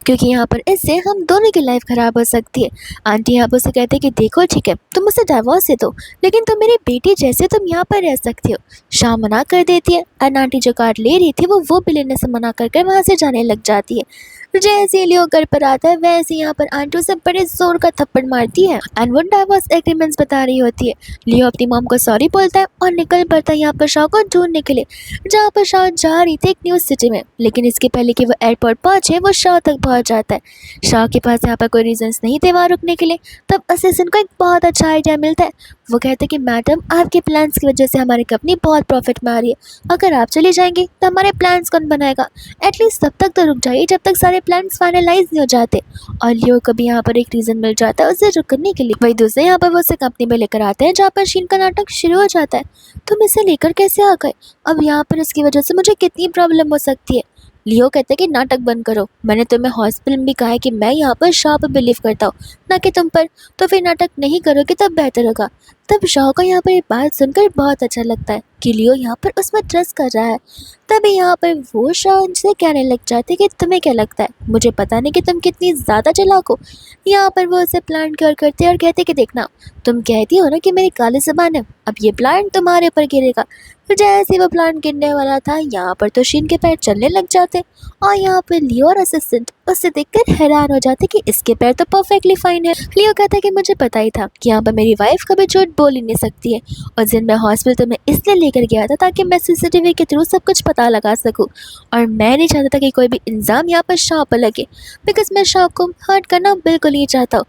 क्योंकि यहाँ पर इससे हम दोनों की लाइफ ख़राब हो सकती है। आंटी यहाँ पर उसे कहते हैं कि देखो ठीक है, तुम मुझसे डाइवोर्स दे दो, लेकिन तुम मेरी बेटी जैसे तुम यहाँ पर रह सकती हो। शाम मना कर देती है एंड आंटी जो कार्ड ले रही थी वो भी लेने से मना कर वहाँ से जाने लग जाती है। जैसे ही लियो घर पर आता है, वैसे यहाँ पर आंटी उसे बड़े जोर का थप्पड़ मारती है एंड वो डाइवोर्स एग्रीमेंट्स बता रही होती है। लियो अपनी मॉम को सॉरी बोलता है और निकल पड़ता है यहाँ पर शाओ को ढूंढने के लिए, जहाँ पर शाओ जा रही थी एक न्यूज़ सिटी में, लेकिन इसके पहले कि वो एयरपोर्ट पहुँचे वो शाओ तक पहुँच जाता है। शाओ के पास यहाँ पर कोई रीजंस नहीं थे वहाँ रुकने के लिए। तब असिस्टेंट को एक बहुत अच्छा आइडिया मिलता है। वो कहते हैं कि मैडम, आपके प्लान्स की वजह से हमारी कंपनी बहुत प्रॉफिट में आ रही है, अगर आप चली जाएंगी तो हमारे प्लान्स कौन बनाएगा। एटलीस्ट तब तक तो रुक जाइए जब तक सारे प्लान्स फाइनलाइज नहीं हो जाते। और लियो को भी यहाँ पर एक रीज़न मिल जाता है उसे रुकने के लिए। वही दूसरे यहाँ पर वो उसे कंपनी में लेकर आते हैं, जहाँ पर शीन का नाटक शुरू हो जाता है। तुम इसे लेकर कैसे आ गए, अब यहाँ पर इसकी वजह से मुझे कितनी प्रॉब्लम हो सकती है। लियो कहते हैं कि नाटक बंद करो, मैंने तुम्हें हॉस्पिटल में भी कहा है कि मैं यहाँ पर शाओ पर बिलीव करता हूँ, ना कि तुम पर, तो फिर नाटक नहीं करोगे तब बेहतर होगा। तब शाओ को यहाँ पर ये बात सुनकर बहुत अच्छा लगता है कि लियो यहाँ पर उसमें ट्रस्ट कर रहा है। तभी यहाँ पर वो शाओ से कहने लग जाते कि तुम्हें क्या लगता है, मुझे पता नहीं कि तुम कितनी ज़्यादा चालाक हो। यहाँ पर वो उसे प्लान करते और कहते कि देखना, तुम कहती हो ना कि मेरी काली ज़बान है, अब ये प्लान तुम्हारे ऊपर गिरेगा। फिर जैसे वो प्लान गिरने वाला था, यहाँ पर तो शीन के पैर चलने लग जाते और यहाँ पर लियो और असिस्टेंट उससे देखकर हैरान हो जाते कि इसके पैर तो परफेक्टली फाइन है। लियो कहता है कि मुझे पता ही था कि यहाँ पर मेरी वाइफ कभी झूठ बोल ही नहीं सकती है, और जिन मैं हॉस्पिटल में इसलिए लेकर गया था ताकि मैं सीसीटीवी के थ्रू सब कुछ पता लगा सकूँ, और मैं नहीं चाहता था कि कोई भी इल्ज़ाम यहाँ पर शाओ पर लगे, बिकॉज मैं शाओ को हर्ट करना बिल्कुल नहीं चाहता हूँ।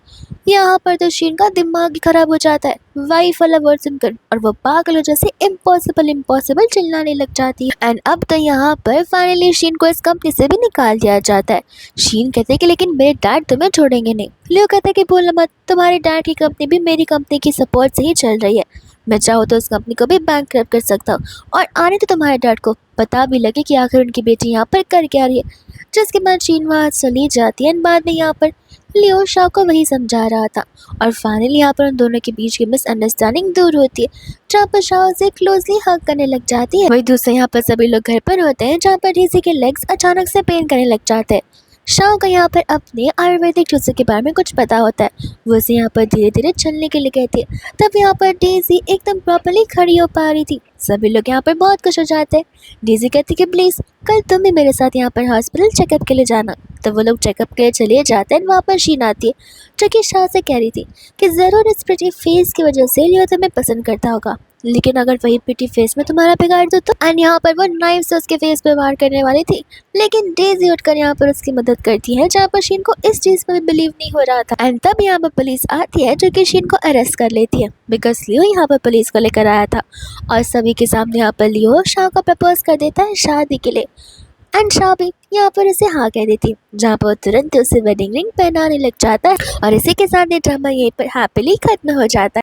यहाँ पर तो शीन का दिमाग ही खराब हो जाता है वाइफ वाला वर्ड सुनकर, और वो पागल हो जैसे इम्पॉसिबल इम्पॉसिबल चिल्लाने लग जाती है। एंड अब तो यहाँ पर फाइनली शीन को इस कंपनी से भी निकाल दिया जाता है। शीन कहते हैं कि लेकिन मेरे डैड तुम्हें छोड़ेंगे नहीं। लियो कहता है कि बोलो मत, तुम्हारे डैड की कंपनी भी मेरी कंपनी की सपोर्ट से ही चल रही है। मैं चाहूँ तो उस कंपनी को भी बैंकरप्ट कर सकता हूँ, और आने तो तुम्हारे डैड को पता भी लगे कि आखिर उनकी बेटी यहाँ पर कर क्या रही है। जिसके बाद शीन वहाँ चली जाती है। बाद में यहाँ पर लियो शाह को वही समझा रहा था, और फाइनली यहाँ पर उन दोनों के बीच की मिसअंडरस्टैंडिंग दूर होती है, जहाँ पर शाह उसे क्लोजली हग करने लग जाती है। वही दूसरे यहाँ पर सभी लोग घर पर होते हैं, जहाँ पर डेज़ी के लेग्स अचानक से पेन करने लग जाते हैं। शाह को यहाँ पर अपने आयुर्वेदिक नुस्खे के बारे में कुछ पता होता है, वो उसे यहाँ पर धीरे धीरे चलने के लिए कहती है। तब यहाँ पर डेज़ी एकदम प्रॉपरली खड़ी हो पा रही थी। सभी लोग यहाँ पर बहुत खुश हो जाते हैं। डेज़ी कहती कि प्लीज़ कल तुम भी मेरे साथ यहाँ पर हॉस्पिटल चेकअप के लिए जाना। तो वो लोग चेकअप के लिए चले जाते हैं। वहाँ पर शीन आती है, जो कि शाह से कह रही थी कि ज़रूर इस प्रिटी फेस की वजह से लियो तुम्हें पसंद करता होगा, लेकिन अगर वही प्रिटी फेस में तुम्हारा बिगाड़ दो तो। एंड यहाँ पर वो नाइफ से उसके फेस पे वार करने वाली थी, लेकिन डेज़ी उठकर यहाँ पर उसकी मदद करती है, जहाँ पर शीन को इस चीज़ पर बिलीव नहीं हो रहा था। एंड तब यहाँ पर पुलिस आती है, जो कि शीन को अरेस्ट कर लेती है, बिकॉज लियो यहाँ पर पुलिस को लेकर आया था। और सभी के सामने यहाँ पर लियो शाह को प्रपोज कर देता है शादी के लिए। एंड शाह भी यहाँ पर उसे हाँ कह देती है, जहाँ पर तुरंत उसे वेडिंग रिंग पहनाने लग जाता है। और इसी के साथ ये ड्रामा यहीं पर हैप्पीली खत्म हो जाता है।